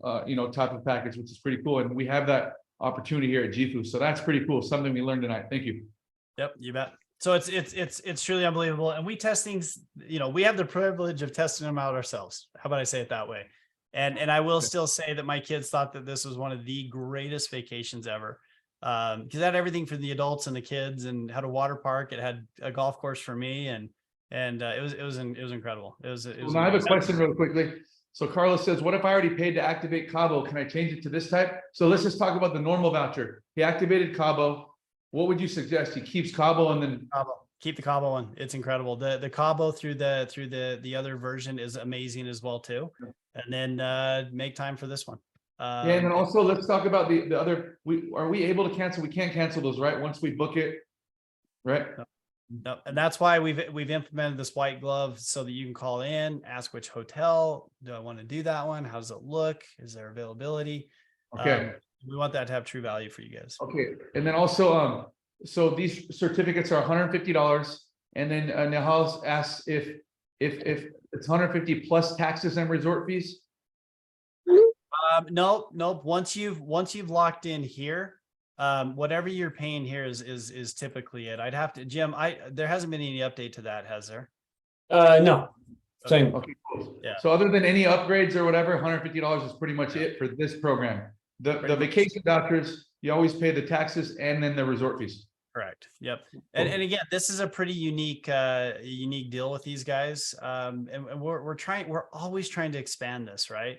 type of package, which is pretty cool. And we have that opportunity here at JIFU. So that's pretty cool. Something we learned tonight. Thank you. Yep, you bet. So it's truly unbelievable. And we test things, we have the privilege of testing them out ourselves. How about I say it that way? And I will still say that my kids thought that this was one of the greatest vacations ever. Because it had everything for the adults and the kids, and had a water park. It had a golf course for me, and it was incredible. It was I have a question real quickly. So Carlos says, what if I already paid to activate Cabo? Can I change it to this type? So let's just talk about the normal voucher. He activated Cabo. What would you suggest? He keeps Cabo and then keep the Cabo one. It's incredible. The Cabo through the other version is amazing as well too. And then make time for this one. And then also let's talk about the other. Are we able to cancel? We can't cancel those, right? Once we book it, right? No, and that's why we've implemented this white glove so that you can call in, ask which hotel do I want to do that one? How does it look? Is there availability? Okay. We want that to have true value for you guys. Okay, and then also, so these certificates are $150, and then Nehal asks if it's $150 plus taxes and resort fees. Nope. Once you've locked in here, whatever you're paying here is typically it. I'd have to, Jim. There hasn't been any update to that, has there? No. Same. Okay, cool. Yeah. So other than any upgrades or whatever, $150 is pretty much it for this program. The vacation vouchers, you always pay the taxes and then the resort fees. Correct. Yep. And again, this is a pretty unique deal with these guys. And we're always trying to expand this, right?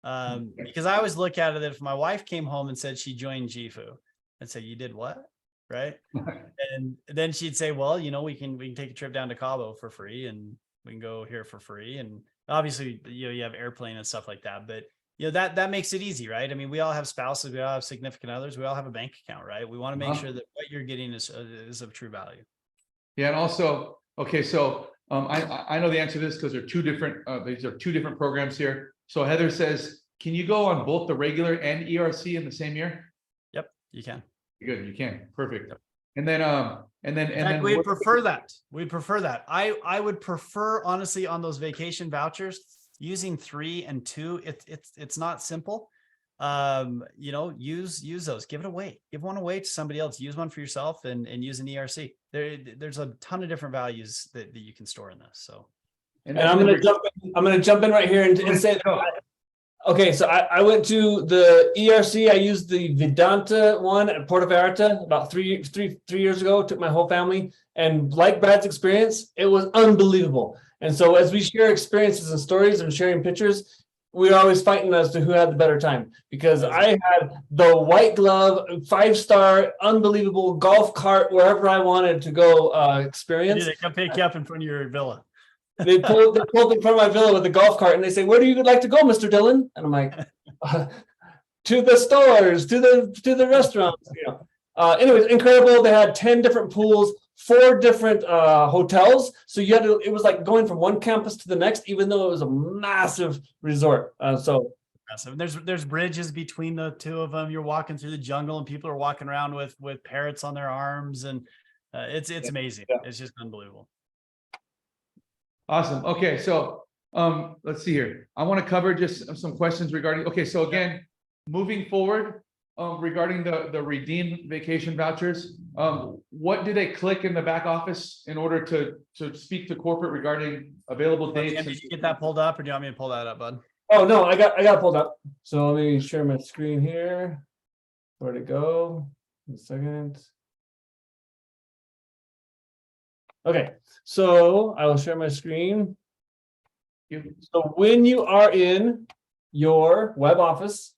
Because I always look at it that if my wife came home and said she joined JIFU, I'd say, you did what? Right. And then she'd say, well, we can take a trip down to Cabo for free, and we can go here for free. And obviously, you have airplane and stuff like that, but that makes it easy, right? I mean, we all have spouses, we all have significant others, we all have a bank account, right? We want to make sure that what you're getting is of true value. Yeah, and also, okay, so I know the answer to this because these are two different programs here. So Heather says, can you go on both the regular and ERC in the same year? Yep, you can. Good, you can. Perfect. Yep. And then, In fact, we'd prefer that. We'd prefer that. I would prefer, honestly, on those vacation vouchers, using 3 and 2. It's not simple. You know, use those. Give it away. Give one away to somebody else. Use one for yourself and use an ERC. There's a ton of different values that you can store in this. So, and I'm gonna jump in right here and say that. Okay, so I went to the ERC. I used the Vedanta one at Puerto Vallarta about three years ago. Took my whole family, and like Brad's experience, it was unbelievable. And so as we share experiences and stories and sharing pictures, we're always fighting as to who had the better time, because I had the white glove, 5-star, unbelievable golf cart wherever I wanted to go experience. they come pick you up in front of your villa. They pulled in front of my villa with a golf cart, and they say, "Where do you like to go, Mr. Dillon?" And I'm like, "To the stores, to the restaurants." You know. Anyways, incredible. They had 10 different pools, 4 different hotels. So you had to. It was like going from one campus to the next, even though it was a massive resort. So there's bridges between the two of them. You're walking through the jungle, and people are walking around with parrots on their arms, and it's amazing. Yeah. It's just unbelievable. Awesome. Okay, so let's see here. I want to cover just some questions regarding. Okay, so again, moving forward, regarding the redeemed vacation vouchers, what do they click in the back office in order to speak to corporate regarding available dates? Did you get that pulled up, or do you want me to pull that up, bud? Oh no, I got it pulled up. So let me share my screen here. Where'd it go? A second. Okay, so I will share my screen. So when you are in your web office,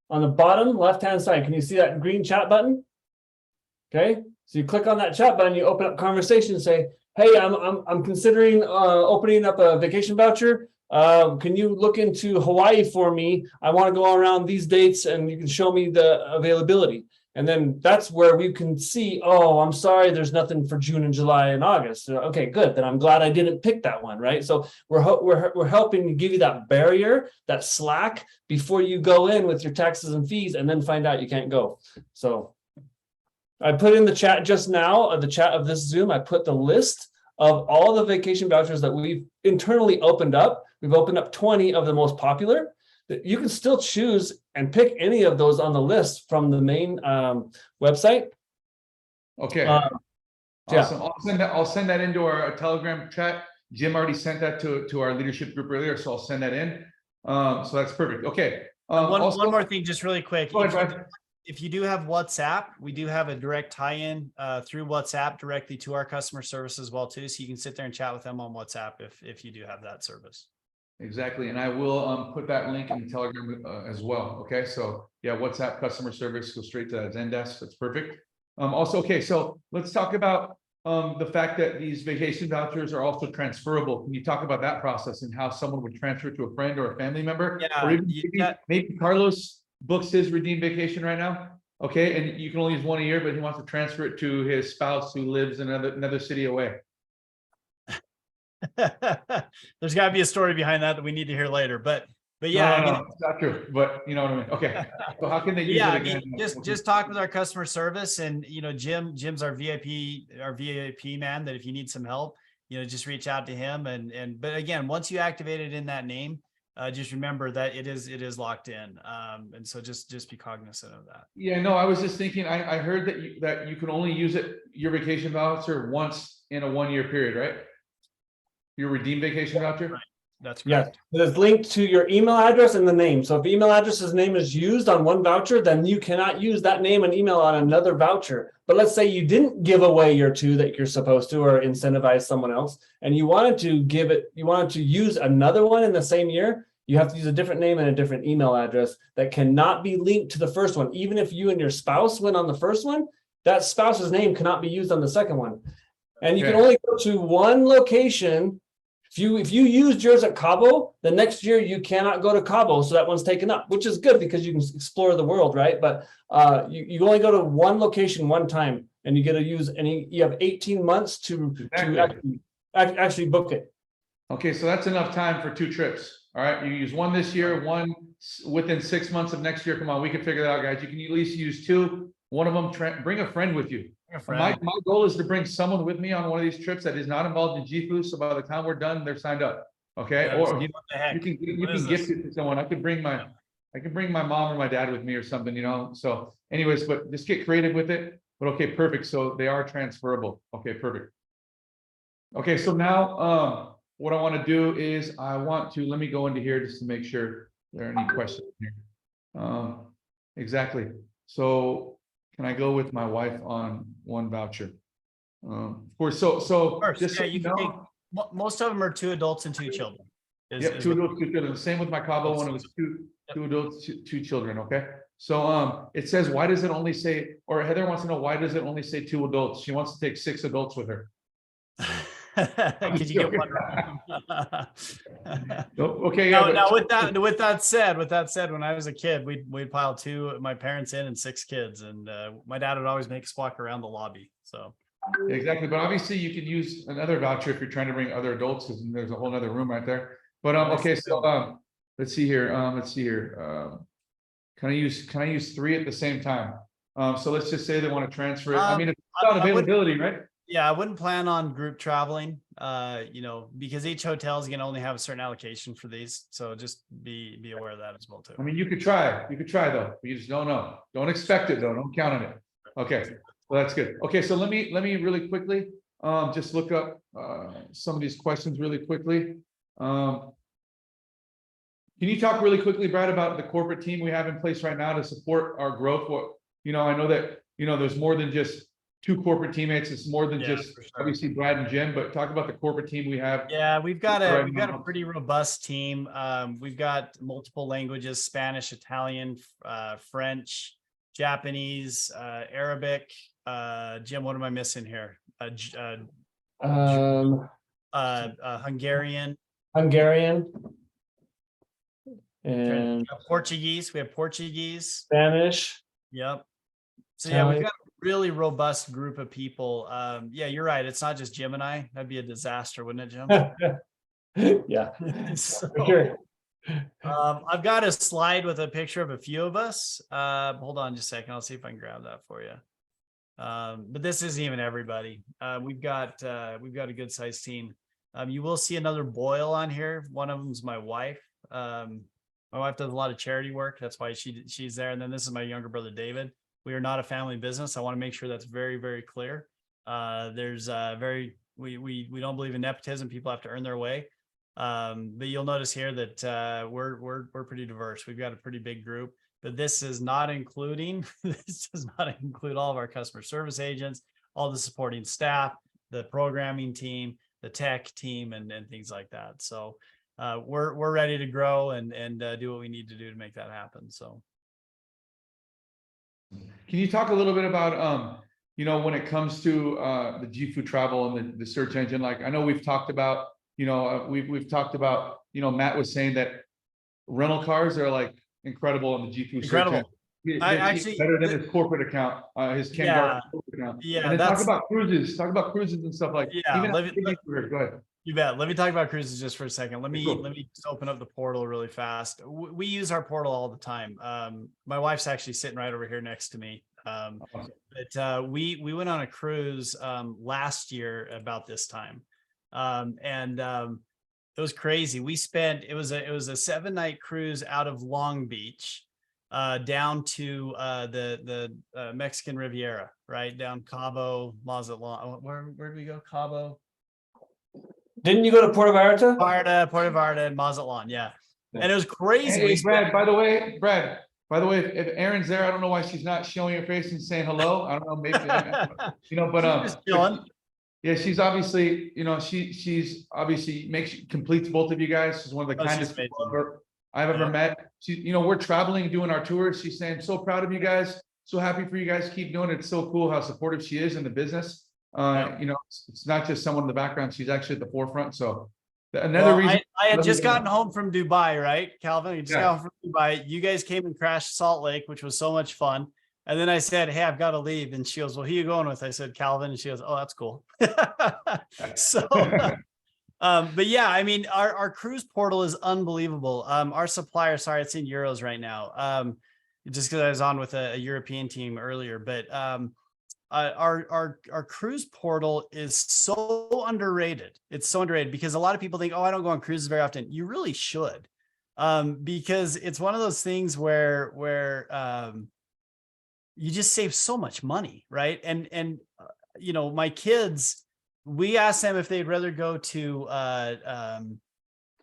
on the bottom left-hand side, can you see that green chat button? Okay, so you click on that chat button, you open up conversation and say, "Hey, I'm considering opening up a vacation voucher. Can you look into Hawaii for me? I want to go around these dates, and you can show me the availability." And then that's where we can see, "Oh, I'm sorry, there's nothing for June and July and August." Okay, good. Then I'm glad I didn't pick that one, right? So we're helping to give you that barrier, that slack before you go in with your taxes and fees and then find out you can't go. So I put in the chat just now, the chat of this Zoom, I put the list of all the vacation vouchers that we've internally opened up. We've opened up 20 of the most popular. You can still choose and pick any of those on the list from the main website. Okay. Awesome. Yeah. I'll send that into our Telegram chat. Jim already sent that to our leadership group earlier, so I'll send that in. So that's perfect. Okay. One more thing, just really quick. Go ahead, if you do have WhatsApp, we do have a direct tie-in through WhatsApp directly to our customer service as well too. So you can sit there and chat with them on WhatsApp if you do have that service. Exactly, and I will put that link in the Telegram as well. Okay, so yeah, WhatsApp customer service, go straight to that Zendesk. That's perfect. Also, okay, so let's talk about the fact that these vacation vouchers are also transferable. Can you talk about that process and how someone would transfer to a friend or a family member? Yeah, or even maybe Carlos books his redeemed vacation right now. Okay, and you can only use one a year, but he wants to transfer it to his spouse who lives in another city away. There's got to be a story behind that we need to hear later, but yeah, no, it's not true, but you know what I mean. Okay, so how can they use it again? Just talk with our customer service, and Jim's our VIP man, that if you need some help, just reach out to him. But again, once you activate it in that name, just remember that it is locked in, and so just be cognizant of that. Yeah, no, I was just thinking, I heard that you can only use your vacation voucher once in a 1-year period, right? Your redeemed vacation voucher? Right. That's correct. Yeah, it's linked to your email address and the name. So if email address's name is used on one voucher, then you cannot use that name and email on another voucher. But let's say you didn't give away your 2 that you're supposed to, or incentivize someone else, and you wanted to use another one in the same year, you have to use a different name and a different email address that cannot be linked to the first one. Even if you and your spouse went on the first one, that spouse's name cannot be used on the second one. And you can only go to one location. If you used yours at Cabo, the next year you cannot go to Cabo, so that one's taken up, which is good because you can explore the world, right? But you only go to one location one time, and you get to use you have 18 months to actually book it. Okay, so that's enough time for 2 trips. All right, you use one this year, one within 6 months of next year. Come on, we can figure that out, guys. You can at least use two. One of them, bring a friend with you. My goal is to bring someone with me on one of these trips that is not involved in JIFU. So by the time we're done, they're signed up. Okay, Yeah, or what the heck? you can gift it to someone. I could bring my mom or my dad with me or something, you know. So, anyways, but just get creative with it. But okay, perfect. So they are transferable. Okay, perfect. Okay, so now what I want to do is let me go into here just to make sure there are any questions here. Exactly. So can I go with my wife on one voucher? Of course. So just so yeah, you can take, most of them are 2 adults and 2 children. Yep, 2 adults, 2 children. Same with my Cabo one. It was two adults, two children. Okay. So it says, why does it only say? Or Heather wants to know, why does it only say 2 adults? She wants to take 6 adults with her. Could you get one? Okay. Yeah. Now with that said, when I was a kid, we'd pile 2 my parents in and 6 kids, and my dad would always make us walk around the lobby. So exactly, but obviously you could use another voucher if you're trying to bring other adults, because there's a whole other room right there. But okay, so let's see here. Can I use 3 at the same time? So let's just say they want to transfer it. I mean, it's about availability, right? Yeah, I wouldn't plan on group traveling, you know, because each hotel is going to only have a certain allocation for these. So just be aware of that as well too. I mean, you could try though. You just don't know. Don't expect it though. Don't count on it. Okay, well that's good. Okay, so let me really quickly just look up some of these questions really quickly. Can you talk really quickly, Brad, about the corporate team we have in place right now to support our growth? What, you know, I know that, you know, there's more than just 2 corporate teammates. It's more than just obviously Brad and Jim, but talk about the corporate team we have. Yeah, we've got a pretty robust team. We've got multiple languages: Spanish, Italian, French, Japanese, Arabic. Jim, what am I missing here? Hungarian. And Portuguese. We have Portuguese. Spanish. Yep. So yeah, we've got a really robust group of people. Yeah, you're right. It's not just Jim and I. That'd be a disaster, wouldn't it, Jim? Yeah. So, for sure. I've got a slide with a picture of a few of us. Hold on just a second. I'll see if I can grab that for you. But this isn't even everybody. We've got a good sized team. You will see another Boyle on here. One of them is my wife. My wife does a lot of charity work. That's why she's there. And then this is my younger brother, David. We are not a family business. I want to make sure that's very, very clear. We don't believe in nepotism. People have to earn their way. But you'll notice here that we're pretty diverse. We've got a pretty big group, but this does not include all of our customer service agents, all the supporting staff, the programming team, the tech team, and things like that. So we're ready to grow and do what we need to do to make that happen. So. Can you talk a little bit about, you know, when it comes to the JIFU travel and the search engine? Like, I know we've talked about, you know, we've talked about, you know, Matt was saying that rental cars are like incredible on the JIFU search engine. I actually better than his corporate account, his Ken Garth corporate account. Yeah, and then talk about cruises and stuff like. Yeah, go ahead. You bet. Let me talk about cruises just for a second. Let me just open up the portal really fast. We use our portal all the time. My wife's actually sitting right over here next to me. But we went on a cruise last year about this time, and it was crazy. It was a 7-night cruise out of Long Beach down to the Mexican Riviera, right down Cabo, Mazatlan. Where did we go? Cabo. Didn't you go to Puerto Vallarta? Puerto Vallarta and Mazatlan, yeah. And it was crazy. Hey, Brad, by the way, if Erin's there, I don't know why she's not showing her face and saying hello. I don't know, maybe, you know, but yeah, she's obviously, you know, she's obviously completes both of you guys. She's one of the kindest people I've ever met. She, you know, we're traveling, doing our tours. She's saying, so proud of you guys. So happy for you guys. Keep doing it. It's so cool how supportive she is in the business. You know, it's not just someone in the background. She's actually at the forefront. So another reason I had just gotten home from Dubai, right, Calvin? You just got home from Dubai. You guys came and crashed Salt Lake, which was so much fun. And then I said, hey, I've got to leave. And she goes, well, who are you going with? I said, Calvin. And she goes, oh, that's cool. So But yeah, I mean, our cruise portal is unbelievable. Our supplier, sorry, it's in euros right now. Just because I was on with a European team earlier, but our cruise portal is so underrated. It's so underrated because a lot of people think, oh, I don't go on cruises very often. You really should, because it's one of those things where you just save so much money, right? And you know, my kids, we asked them if they'd rather go to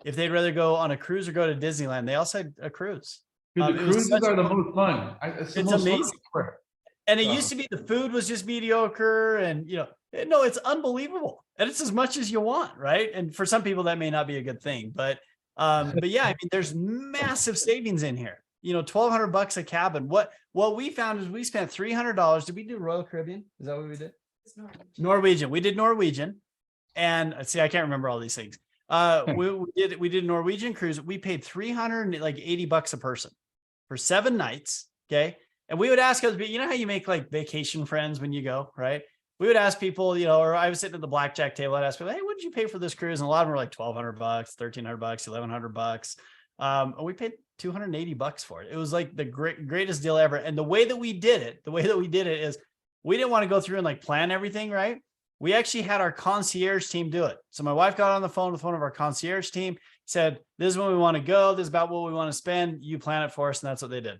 if they'd rather go on a cruise or go to Disneyland. They all said a cruise. Dude, the It was cruises are the most fun. It's the It's most fun amazing. ever. And it used to be the food was just mediocre, and you know, no, it's unbelievable, and it's as much as you want, right? And for some people that may not be a good thing, but yeah, I mean, there's massive savings in here. You know, $1,200 a cabin. What we found is we spent $300. Did we do Royal Caribbean? Is that what we did? Norwegian. We did Norwegian, and see, I can't remember all these things. We did Norwegian cruise. We paid $380 a person for 7 nights. Okay. And we would ask us, you know how you make like vacation friends when you go, right? We would ask people, you know, or I was sitting at the blackjack table. I'd ask people, hey, what did you pay for this cruise? And a lot of them were like $1,200, $1,300, $1,100. And we paid $280 for it. It was like the greatest deal ever. And the way that we did it is we didn't want to go through and like plan everything, right? We actually had our concierge team do it. So my wife got on the phone with one of our concierge team, said, this is when we want to go. This is about what we want to spend. You plan it for us. And that's what they did.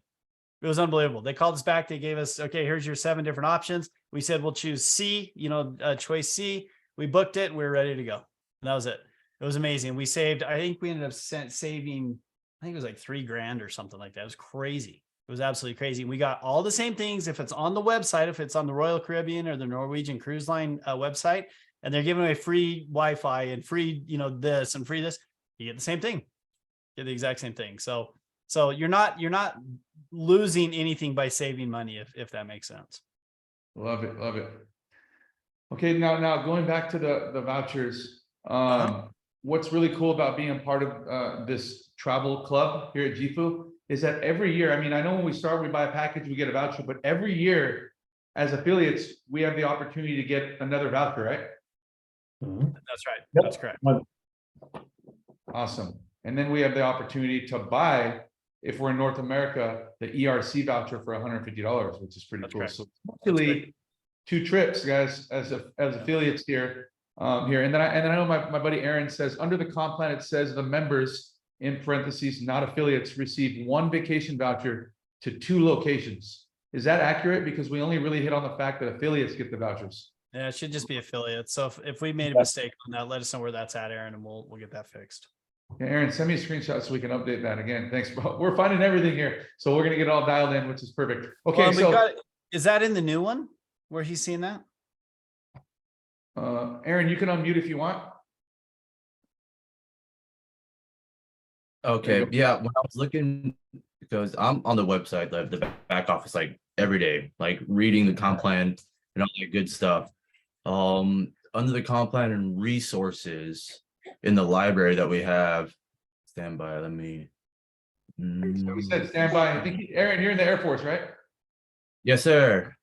It was unbelievable. They called us back. They gave us, okay, here's your 7 different options. We said, we'll choose C, you know, choice C. We booked it and we were ready to go. And that was it. It was amazing. We saved, I think we ended up saving, I think it was like $3,000 or something like that. It was crazy. It was absolutely crazy. We got all the same things. If it's on the website, if it's on the Royal Caribbean or the Norwegian Cruise Line website, and they're giving away free Wi-Fi and free, you know, this and free this, you get the same thing. You get the exact same thing. So you're not losing anything by saving money, if that makes sense. Love it. Love it. Okay. Now going back to the vouchers, what's really cool about being a part of this travel club here at JIFU is that every year, I mean, I know when we start, we buy a package, we get a voucher, but every year as affiliates, we have the opportunity to get another voucher, right? That's right. Yep. That's correct. Awesome. And then we have the opportunity to buy, if we're in North America, the ERC voucher for $150, which is pretty That's cool. correct. So actually 2 trips, guys, as affiliates here. And then I know my buddy Aaron says under the comp plan, it says the members in parentheses, not affiliates, receive 1 vacation voucher to 2 locations. Is that accurate? Because we only really hit on the fact that affiliates get the vouchers. Yeah, it should just be affiliates. So if we made a mistake on that, let us know where that's at, Aaron, and we'll get that fixed. Yeah, Aaron, send me a screenshot so we can update that again. Thanks, bro. We're finding everything here, so we're gonna get it all dialed in, which is perfect. Okay, so is that in the new one where he's seeing that? Aaron, you can unmute if you want. Okay, yeah, when I was looking, because I'm on the website, the back office, like every day, like reading the comp plan and all that good stuff. Under the comp plan and resources in the library that we have, standby, let me. So we said standby. I think Aaron, you're in the Air Force, right? Yes, sir.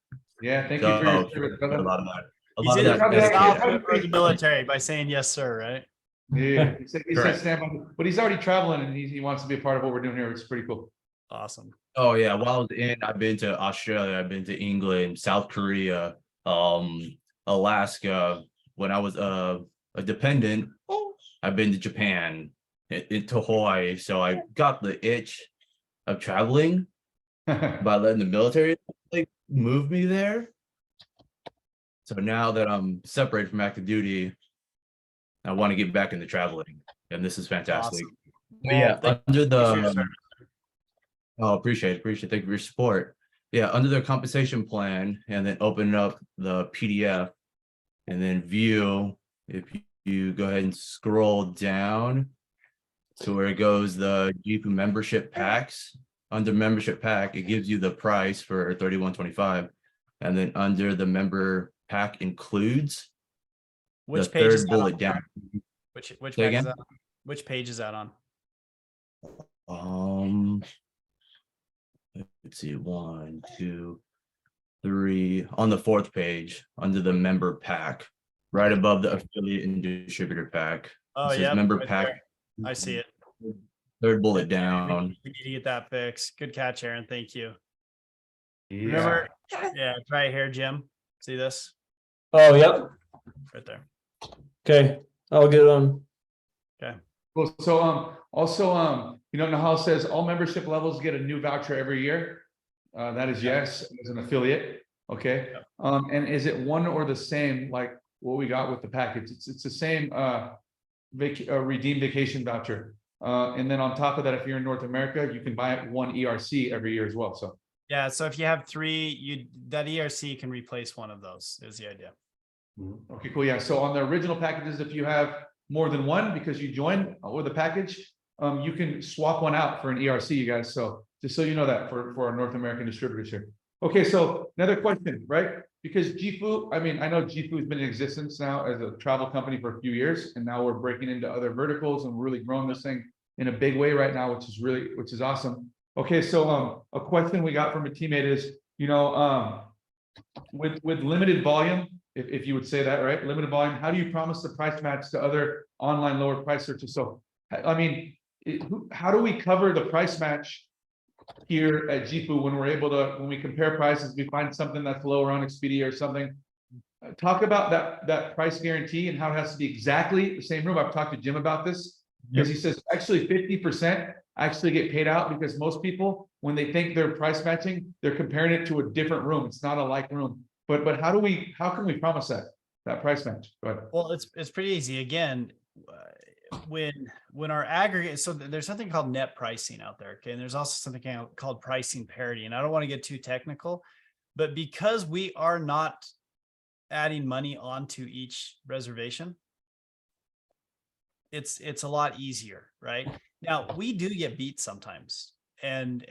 Yeah, thank you for your service, A brother. lot of that. He's in the military by saying yes, sir, right? Yeah, he said standby, but he's already traveling and he wants to be a part of what we're doing here, which is pretty cool. Awesome. Oh yeah, while I was in, I've been to Australia, I've been to England, South Korea, Alaska. When I was a dependent, I've been to Japan, to Hawaii. So I got the itch of traveling by letting the military like move me there. So now that I'm separated from active duty, I want to get back into traveling, and this is fantastic. Awesome. But yeah, under the Sure. appreciate. Thank you for your support. Yeah, under the compensation plan, and then open up the PDF, and then view. If you go ahead and scroll down to where it goes, the JIFU membership packs. Under membership pack, it gives you the price for $31.25, and then under the member pack includes. Which the page is third that bullet on? down. Which Say page again? is that on? Which page is that on? Let's see, 1, 2, 3 on the 4th page under the member pack, right above the affiliate and distributor pack. Oh, says yeah. member right pack. there. I see it. Third bullet We down. need to get that fixed. Good catch, Aaron. Thank you. Yeah. Remember, yeah, it's right here, Jim. See this Oh, yep. right there. Okay, I'll get it on. Well, so also you know, Nahal says all membership levels get a new voucher every year. That is yes, as an affiliate. Okay. And is it one or the same like what we got with the package? It's the same redeem vacation voucher. And then on top of that, if you're in North America, you can buy one ERC every year as well. So Yeah, so if you have three, that ERC can replace one of those, is the idea. okay, cool. Yeah. So on the original packages, if you have more than one because you joined with a package, you can swap one out for an ERC, you guys. So just so you know that for our North American distributors here. Okay, so another question, right? Because JIFU, I mean, I know JIFU has been in existence now as a travel company for a few years, and now we're breaking into other verticals and we're really growing this thing in a big way right now, which is awesome. Okay, so a question we got from a teammate is, you know, with limited volume, if you would say that, right? Limited volume, how do you promise the price match to other online lower price searches? So, I mean, how do we cover the price match here at JIFU when we're able to, when we compare prices, we find something that's lower on Expedia or something? Talk about that price guarantee and how it has to be exactly the same room. I've talked to Jim about this because he says actually 50% actually get paid out because most people, when they think they're price matching, they're comparing it to a different room. It's not a like room. But how can we promise that price match? Go ahead. Well, it's pretty easy. Again, when our aggregate, so there's something called net pricing out there. Okay. And there's also something called pricing parity. And I don't want to get too technical, but because we are not adding money onto each reservation, it's a lot easier, right? Now we do get beat sometimes. And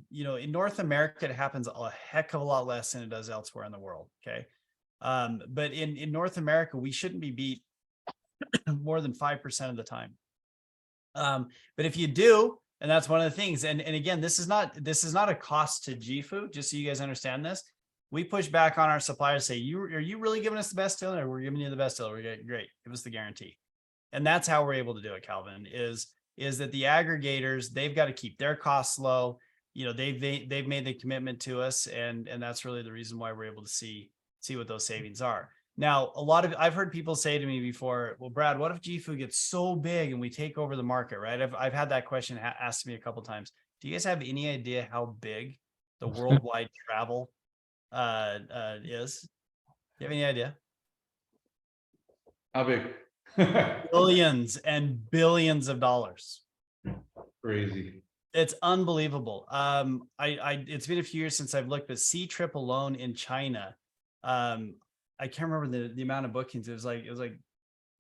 you know, in North America, it happens a heck of a lot less than it does elsewhere in the world. Okay. But in North America, we shouldn't be beat more than 5% of the time. But if you do, and that's one of the things, and again, this is not a cost to JIFU, just so you guys understand this. We push back on our suppliers, say, are you really giving us the best deal? Or we're giving you the best deal. We're great. Give us the guarantee. And that's how we're able to do it, Calvin, is that the aggregators, they've got to keep their costs low. You know, they've made the commitment to us, and that's really the reason why we're able to see what those savings are. Now, I've heard people say to me before, well, Brad, what if JIFU gets so big and we take over the market, right? I've had that question asked to me a couple of times. Do you guys have any idea how big the worldwide travel is? Do you have any idea? How big? Billions and billions of dollars. Crazy. It's unbelievable. It's been a few years since I've looked, but C trip alone in China, I can't remember the amount of bookings. It was like,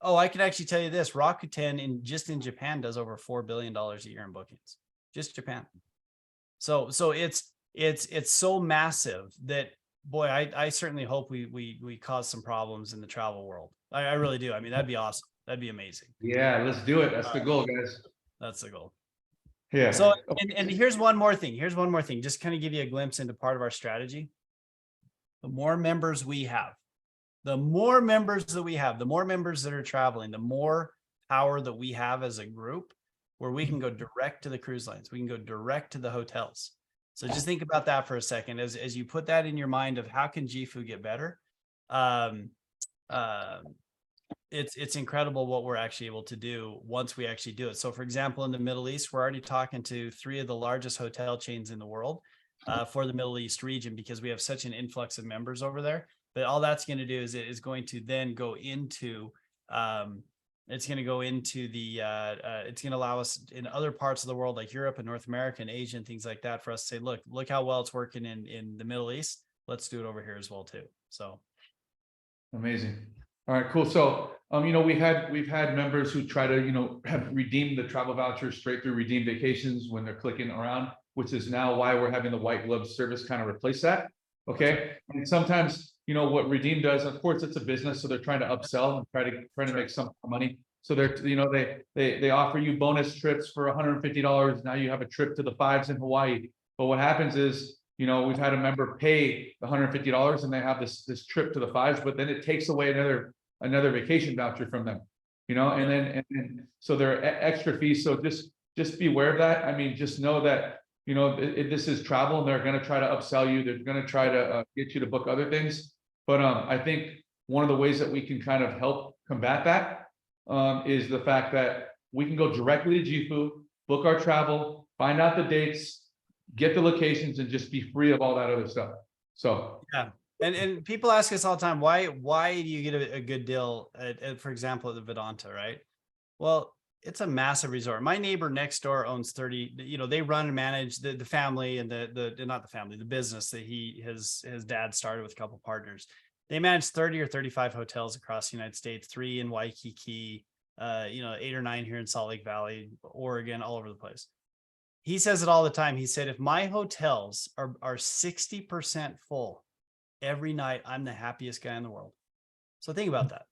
oh, I can actually tell you this: Rakuten in Japan does over $4 billion a year in bookings, just Japan. So it's so massive that, boy, I certainly hope we cause some problems in the travel world. I really do. I mean, that'd be awesome. That'd be amazing. Yeah, let's do it. That's the goal, guys. That's the goal. Yeah. So, and here's one more thing. Just kind of give you a glimpse into part of our strategy. The more members we have, the more members that are traveling, the more power that we have as a group, where we can go direct to the cruise lines. We can go direct to the hotels. So just think about that for a second as you put that in your mind of how can JIFU get better. It's incredible what we're actually able to do once we actually do it. So for example, in the Middle East, we're already talking to 3 of the largest hotel chains in the world for the Middle East region, because we have such an influx of members over there. But all that's going to do is it is going to then go into it's going to allow us in other parts of the world, like Europe and North America and Asia and things like that, for us to say, look how well it's working in the Middle East. Let's do it over here as well too. So amazing. All right, cool. So, you know, we've had members who try to, you know, have redeemed the travel vouchers straight through redeem vacations when they're clicking around, which is now why we're having the white glove service kind of replace that. Okay. And sometimes, you know, what Redeem does, of course, it's a business, so they're trying to upsell and trying to make some money. So they're, you know, they offer you bonus trips for $150. Now you have a trip to the Fives in Hawaii. But what happens is, you know, we've had a member pay the $150 and they have this trip to the Fives, but then it takes away another vacation voucher from them. you know, and then so there are extra fees. So just be aware of that. I mean, just know that, you know, this is travel and they're going to try to upsell you. They're going to try to get you to book other things. But I think one of the ways that we can kind of help combat that is the fact that we can go directly to JIFU, book our travel, find out the dates, get the locations, and just be free of all that other stuff. So yeah. And people ask us all the time, why do you get a good deal at, for example, at the Vedanta, right? Well, it's a massive resort. My neighbor next door owns 30, you know, they run and manage the family and not the family, the business that his dad started with a couple partners. They manage 30 or 35 hotels across the United States, 3 in Waikiki, you know, 8 or 9 here in Salt Lake Valley, Oregon, all over the place. He says it all the time. He said, if my hotels are 60% full every night, I'm the happiest guy in the world. So think about that.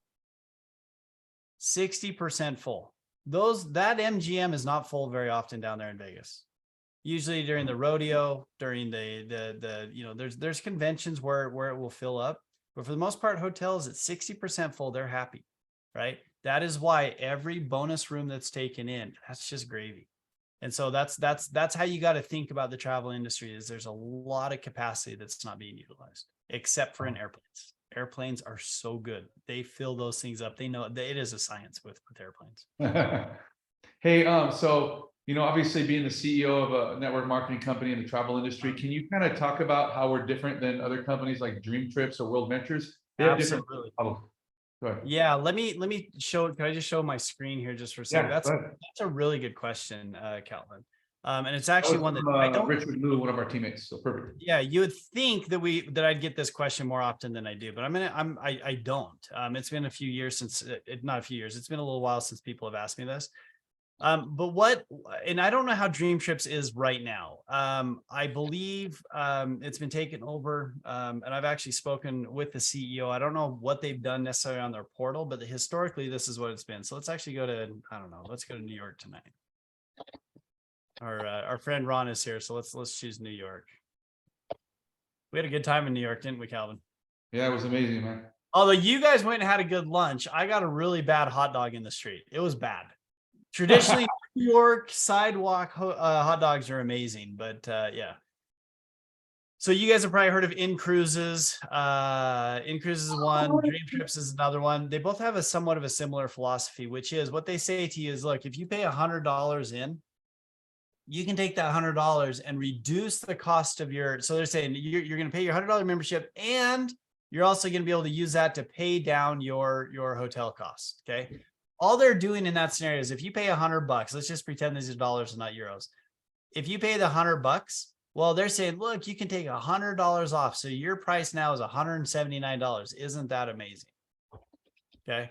60% full. That MGM is not full very often down there in Vegas. Usually during the rodeo, during the you know, there's conventions where it will fill up, but for the most part, hotels at 60% full, they're happy, right? That is why every bonus room that's taken in, that's just gravy. And so that's how you got to think about the travel industry, is there's a lot of capacity that's not being utilized, except for in airplanes. Airplanes are so good. They fill those things up. They know it is a science with airplanes. Hey, so, you know, obviously being the CEO of a network marketing company in the travel industry, can you kind of talk about how we're different than other companies like Dream Trips or World Ventures? They have different Absolutely. problems. Go ahead. Yeah, let me show. Can I just show my screen here just for a second? Yeah, That's a really good question, Calvin. And it's actually one that from, I don't. Richard Liu, one of our teammates. So perfect. Yeah, you would think that I'd get this question more often than I do, but I don't. It's been a few years since not a few years. It's been a little while since people have asked me this. But and I don't know how Dream Trips is right now. I believe it's been taken over, and I've actually spoken with the CEO. I don't know what they've done necessarily on their portal, but historically this is what it's been. So let's actually go to, I don't know, let's go to New York tonight. Our friend Ron is here, so let's choose New York. We had a good time in New York, didn't we, Calvin? Yeah, it was amazing, man. Although you guys went and had a good lunch, I got a really bad hot dog in the street. It was bad. Traditionally, New York sidewalk hot dogs are amazing, but yeah. So you guys have probably heard of In Cruises. In Cruises is one, Dream Trips is another one. They both have a somewhat of a similar philosophy, which is what they say to you is, look, if you pay $100 in, you can take that $100 and reduce the cost of your. So they're saying you're going to pay your $100 membership, and you're also going to be able to use that to pay down your hotel costs. Okay. All they're doing in that scenario is if you pay $100, let's just pretend these are dollars and not euros. If you pay the $100, well, they're saying, look, you can take $100 off. So your price now is $179. Isn't that amazing? Okay.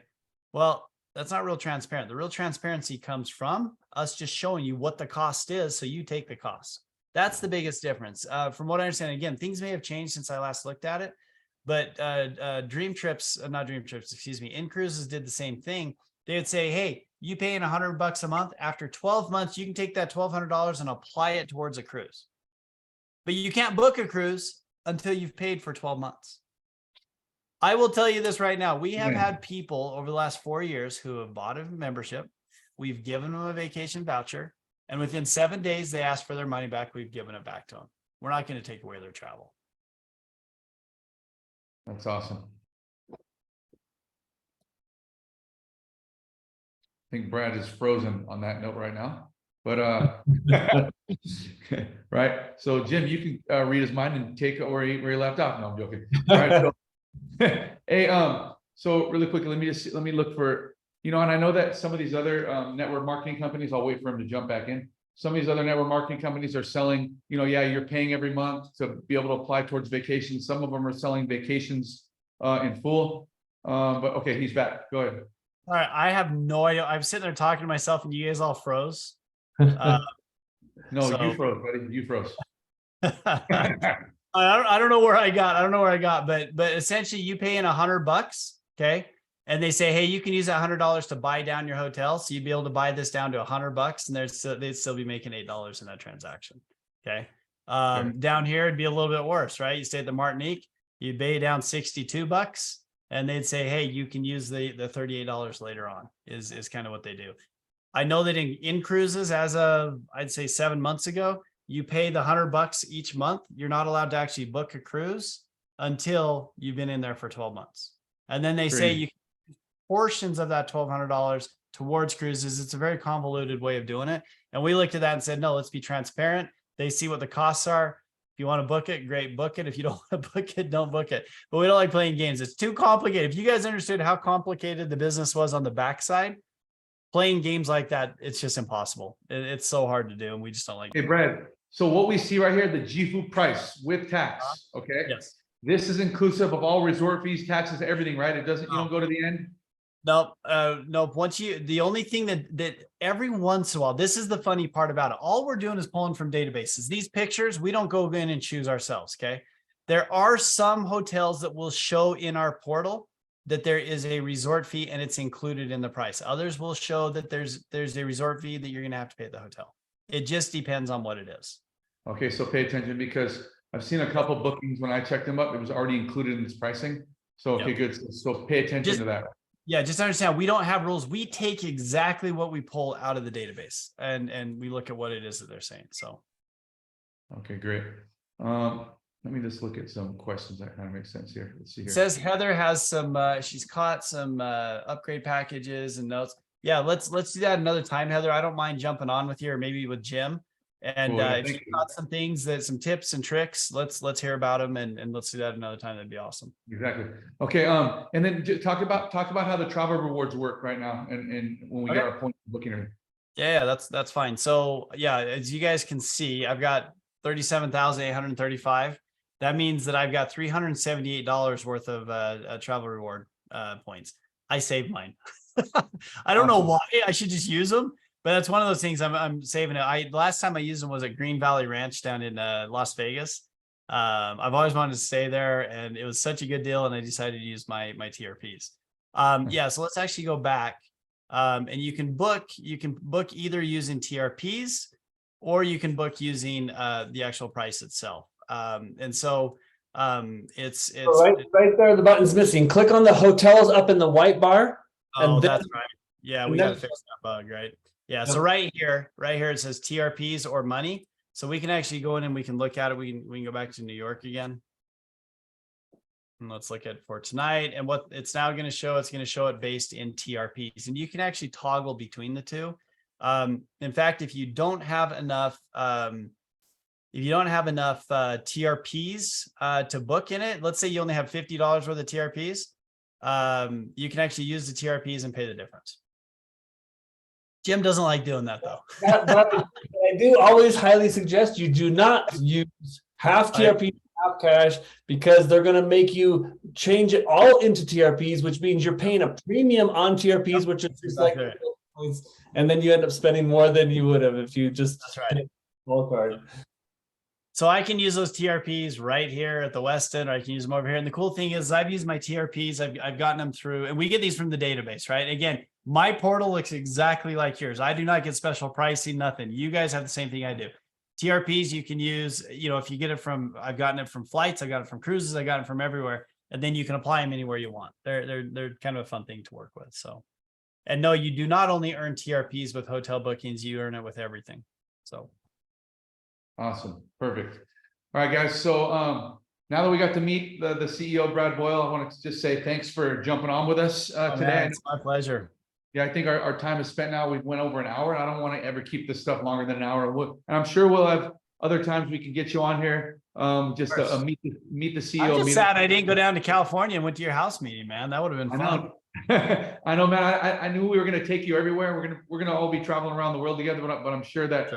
Well, that's not real transparent. The real transparency comes from us just showing you what the cost is, so you take the cost. That's the biggest difference. From what I understand, again, things may have changed since I last looked at it, but Dream Trips, not Dream Trips, excuse me, In Cruises did the same thing. They would say, hey, you paying $100 a month. After 12 months, you can take that $1,200 and apply it towards a cruise. But you can't book a cruise until you've paid for 12 months. I will tell you this right now. We have had people over the last 4 years who have bought a membership. We've given them a vacation voucher, and within 7 days, they asked for their money back. We've given it back to them. We're not going to take away their travel. That's awesome. I think Brad is frozen on that note right now, but right. So Jim, you can read his mind and take it where he left off. No, I'm joking. All right. So, hey, so really quickly, let me look for, you know, and I know that some of these other network marketing companies, I'll wait for him to jump back in. Some of these other network marketing companies are selling, you know, yeah, you're paying every month to be able to apply towards vacations. Some of them are selling vacations in full. But okay, he's back. Go ahead. All right, I have no idea. I'm sitting there talking to myself, and you guys all froze. No, you froze, buddy. You froze. I don't know where I got. But essentially, you pay in $100, okay, and they say, hey, you can use that $100 to buy down your hotel, so you'd be able to buy this down to $100, and they'd still be making $8 in that transaction. Okay, down here it'd be a little bit worse, right? You stay at the Martinique, you pay down $62. and they'd say, hey, you can use the $38 later on is kind of what they do. I know that in cruises, as of, I'd say 7 months ago, you pay the $100 each month. You're not allowed to actually book a cruise until you've been in there for 12 months. And then they say you portions of that $1,200 towards cruises. It's a very convoluted way of doing it. And we looked at that and said, no, let's be transparent. They see what the costs are. If you want to book it, great, book it. If you don't want to book it, don't book it. But we don't like playing games. It's too complicated. If you guys understood how complicated the business was on the backside, playing games like that, it's just impossible. It's so hard to do. And we just don't like it. Hey, Brad. So what we see right here, the JIFU price with tax. Okay. Yes. This is inclusive of all resort fees, taxes, everything, right? It doesn't, you don't go to the end. Nope. Nope. Once the only thing that every once in a while, this is the funny part about it. All we're doing is pulling from databases. These pictures, we don't go in and choose ourselves. Okay. There are some hotels that will show in our portal that there is a resort fee and it's included in the price. Others will show that there's a resort fee that you're going to have to pay at the hotel. It just depends on what it is. Okay. So pay attention, because I've seen a couple bookings when I checked them up, it was already included in this pricing. So, okay, Yep. good. So pay attention to that. Yeah, just understand, we don't have rules. We take exactly what we pull out of the database and we look at what it is that they're saying. So. Okay, great. Let me just look at some questions that kind of make sense here. Let's see here. It says Heather has some, she's caught some upgrade packages and notes. Yeah, let's do that another time, Heather. I don't mind jumping on with you or maybe with Jim. And Cool, yeah, if you've got some things some tips and tricks, let's hear about them and let's do that another time. That'd be awesome. Exactly. Okay. And then talk about how the travel rewards work right now, and when we get our point looking at it. Yeah, that's fine. So yeah, as you guys can see, I've got 37,835. That means that I've got $378 worth of travel reward points. I saved mine. I don't know why. I should just use them. But that's one of those things I'm saving it. Last time I used them was at Green Valley Ranch down in Las Vegas. I've always wanted to stay there, and it was such a good deal, and I decided to use my TRPs. Yeah, so let's actually go back, and you can book either using TRPs or you can book using the actual price itself. And so it's right there. The button's missing. Click on the hotels up in the white bar. Oh, that's right. Yeah, we got to fix that bug, right? Yeah. So right here, it says TRPs or money. So we can actually go in and we can look at it. We can go back to New York again. And let's look at for tonight. And what it's now going to show, it's going to show it based in TRPs. And you can actually toggle between the two. In fact, if you don't have enough, TRPs to book in it, let's say you only have $50 worth of TRPs, you can actually use the TRPs and pay the difference. Jim doesn't like doing that though. I do always highly suggest you do not use half TRP, half cash, because they're going to make you change it all into TRPs, which means you're paying a premium on TRPs, which is just like points, and then you end up spending more than you would have if you just full card. So I can use those TRPs right here at the Westin, or I can use them over here. And the cool thing is I've used my TRPs. I've gotten them through, and we get these from the database, right? Again, my portal looks exactly like yours. I do not get special pricing, nothing. You guys have the same thing I do. TRPs you can use, if you get it from, I've gotten it from flights, I got it from cruises, I got it from everywhere. And then you can apply them anywhere you want. They're kind of a fun thing to work with. So, and no, you do not only earn TRPs with hotel bookings, you earn it with everything. So. Awesome. Perfect. All right, guys. So now that we got to meet the CEO, Brad Boyle, I want to just say thanks for jumping on with us today. Man, it's my pleasure. Yeah, I think our time is spent now. We went over an hour. I don't want to ever keep this stuff longer than an hour. And I'm sure we'll have other times we can get you on here. Just to meet the CEO. I'm just sad I didn't go down to California and went to your house meeting, man. That would have been fun. I know, man. I knew we were going to take you everywhere. We're gonna all be traveling around the world together, but I'm sure that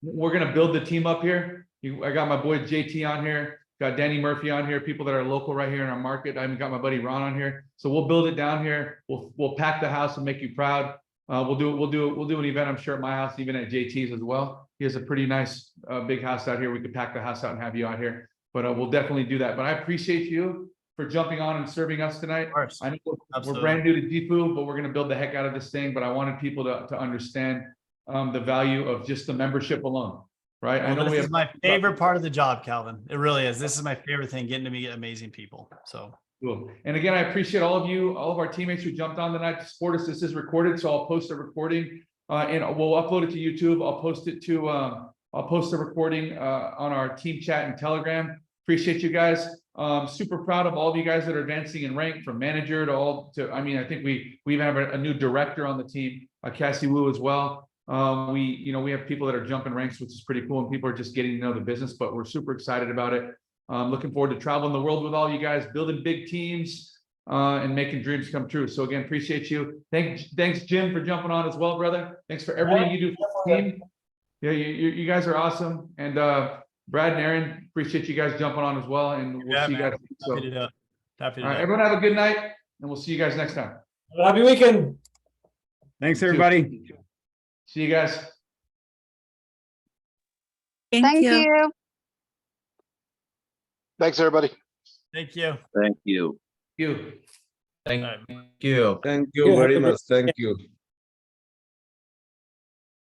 we're going to build the team up here. I got my boy JT on here, got Danny Murphy on here, people that are local right here in our market. I even got my buddy Ron on here. So we'll build it down here. We'll pack the house and make you proud. We'll do an event, I'm sure, at my house, even at JT's as well. He has a pretty nice big house out here. We could pack the house out and have you out here, but we'll definitely do that. But I appreciate you for jumping on and serving us tonight. I know we're brand new to JIFU, but we're going to build the heck out of this thing. But I wanted people to understand the value of just the membership alone, right? Well, I know this is my favorite part of the job, Calvin. It really is. This is my favorite thing, getting to meet amazing people. So Cool. And again, I appreciate all of you, all of our teammates who jumped on tonight to support us. This is recorded, so I'll post a recording and we'll upload it to YouTube. I'll post it to I'll post the recording on our team chat and Telegram. Appreciate you guys. Super proud of all of you guys that are advancing in rank from manager to all to, I mean, I think we even have a new director on the team, Cassie Wu as well. We have people that are jumping ranks, which is pretty cool, and people are just getting to know the business, but we're super excited about it. Looking forward to traveling the world with all you guys, building big teams, and making dreams come true. So again, appreciate you. Thanks, Jim, for jumping on as well, brother. Thanks for everything you do for the team. Yeah, you guys are awesome. And Brad and Aaron, appreciate you guys jumping on as well. And we'll see you guys. So, Happy to do it. Happy to all right, do it. everyone have a good night, and we'll see you guys next time. Happy weekend. Thanks, everybody. See you guys. Thank you. Thanks, everybody. Thank you. Thank you. You. Thank you. Thank you very much. Thank you.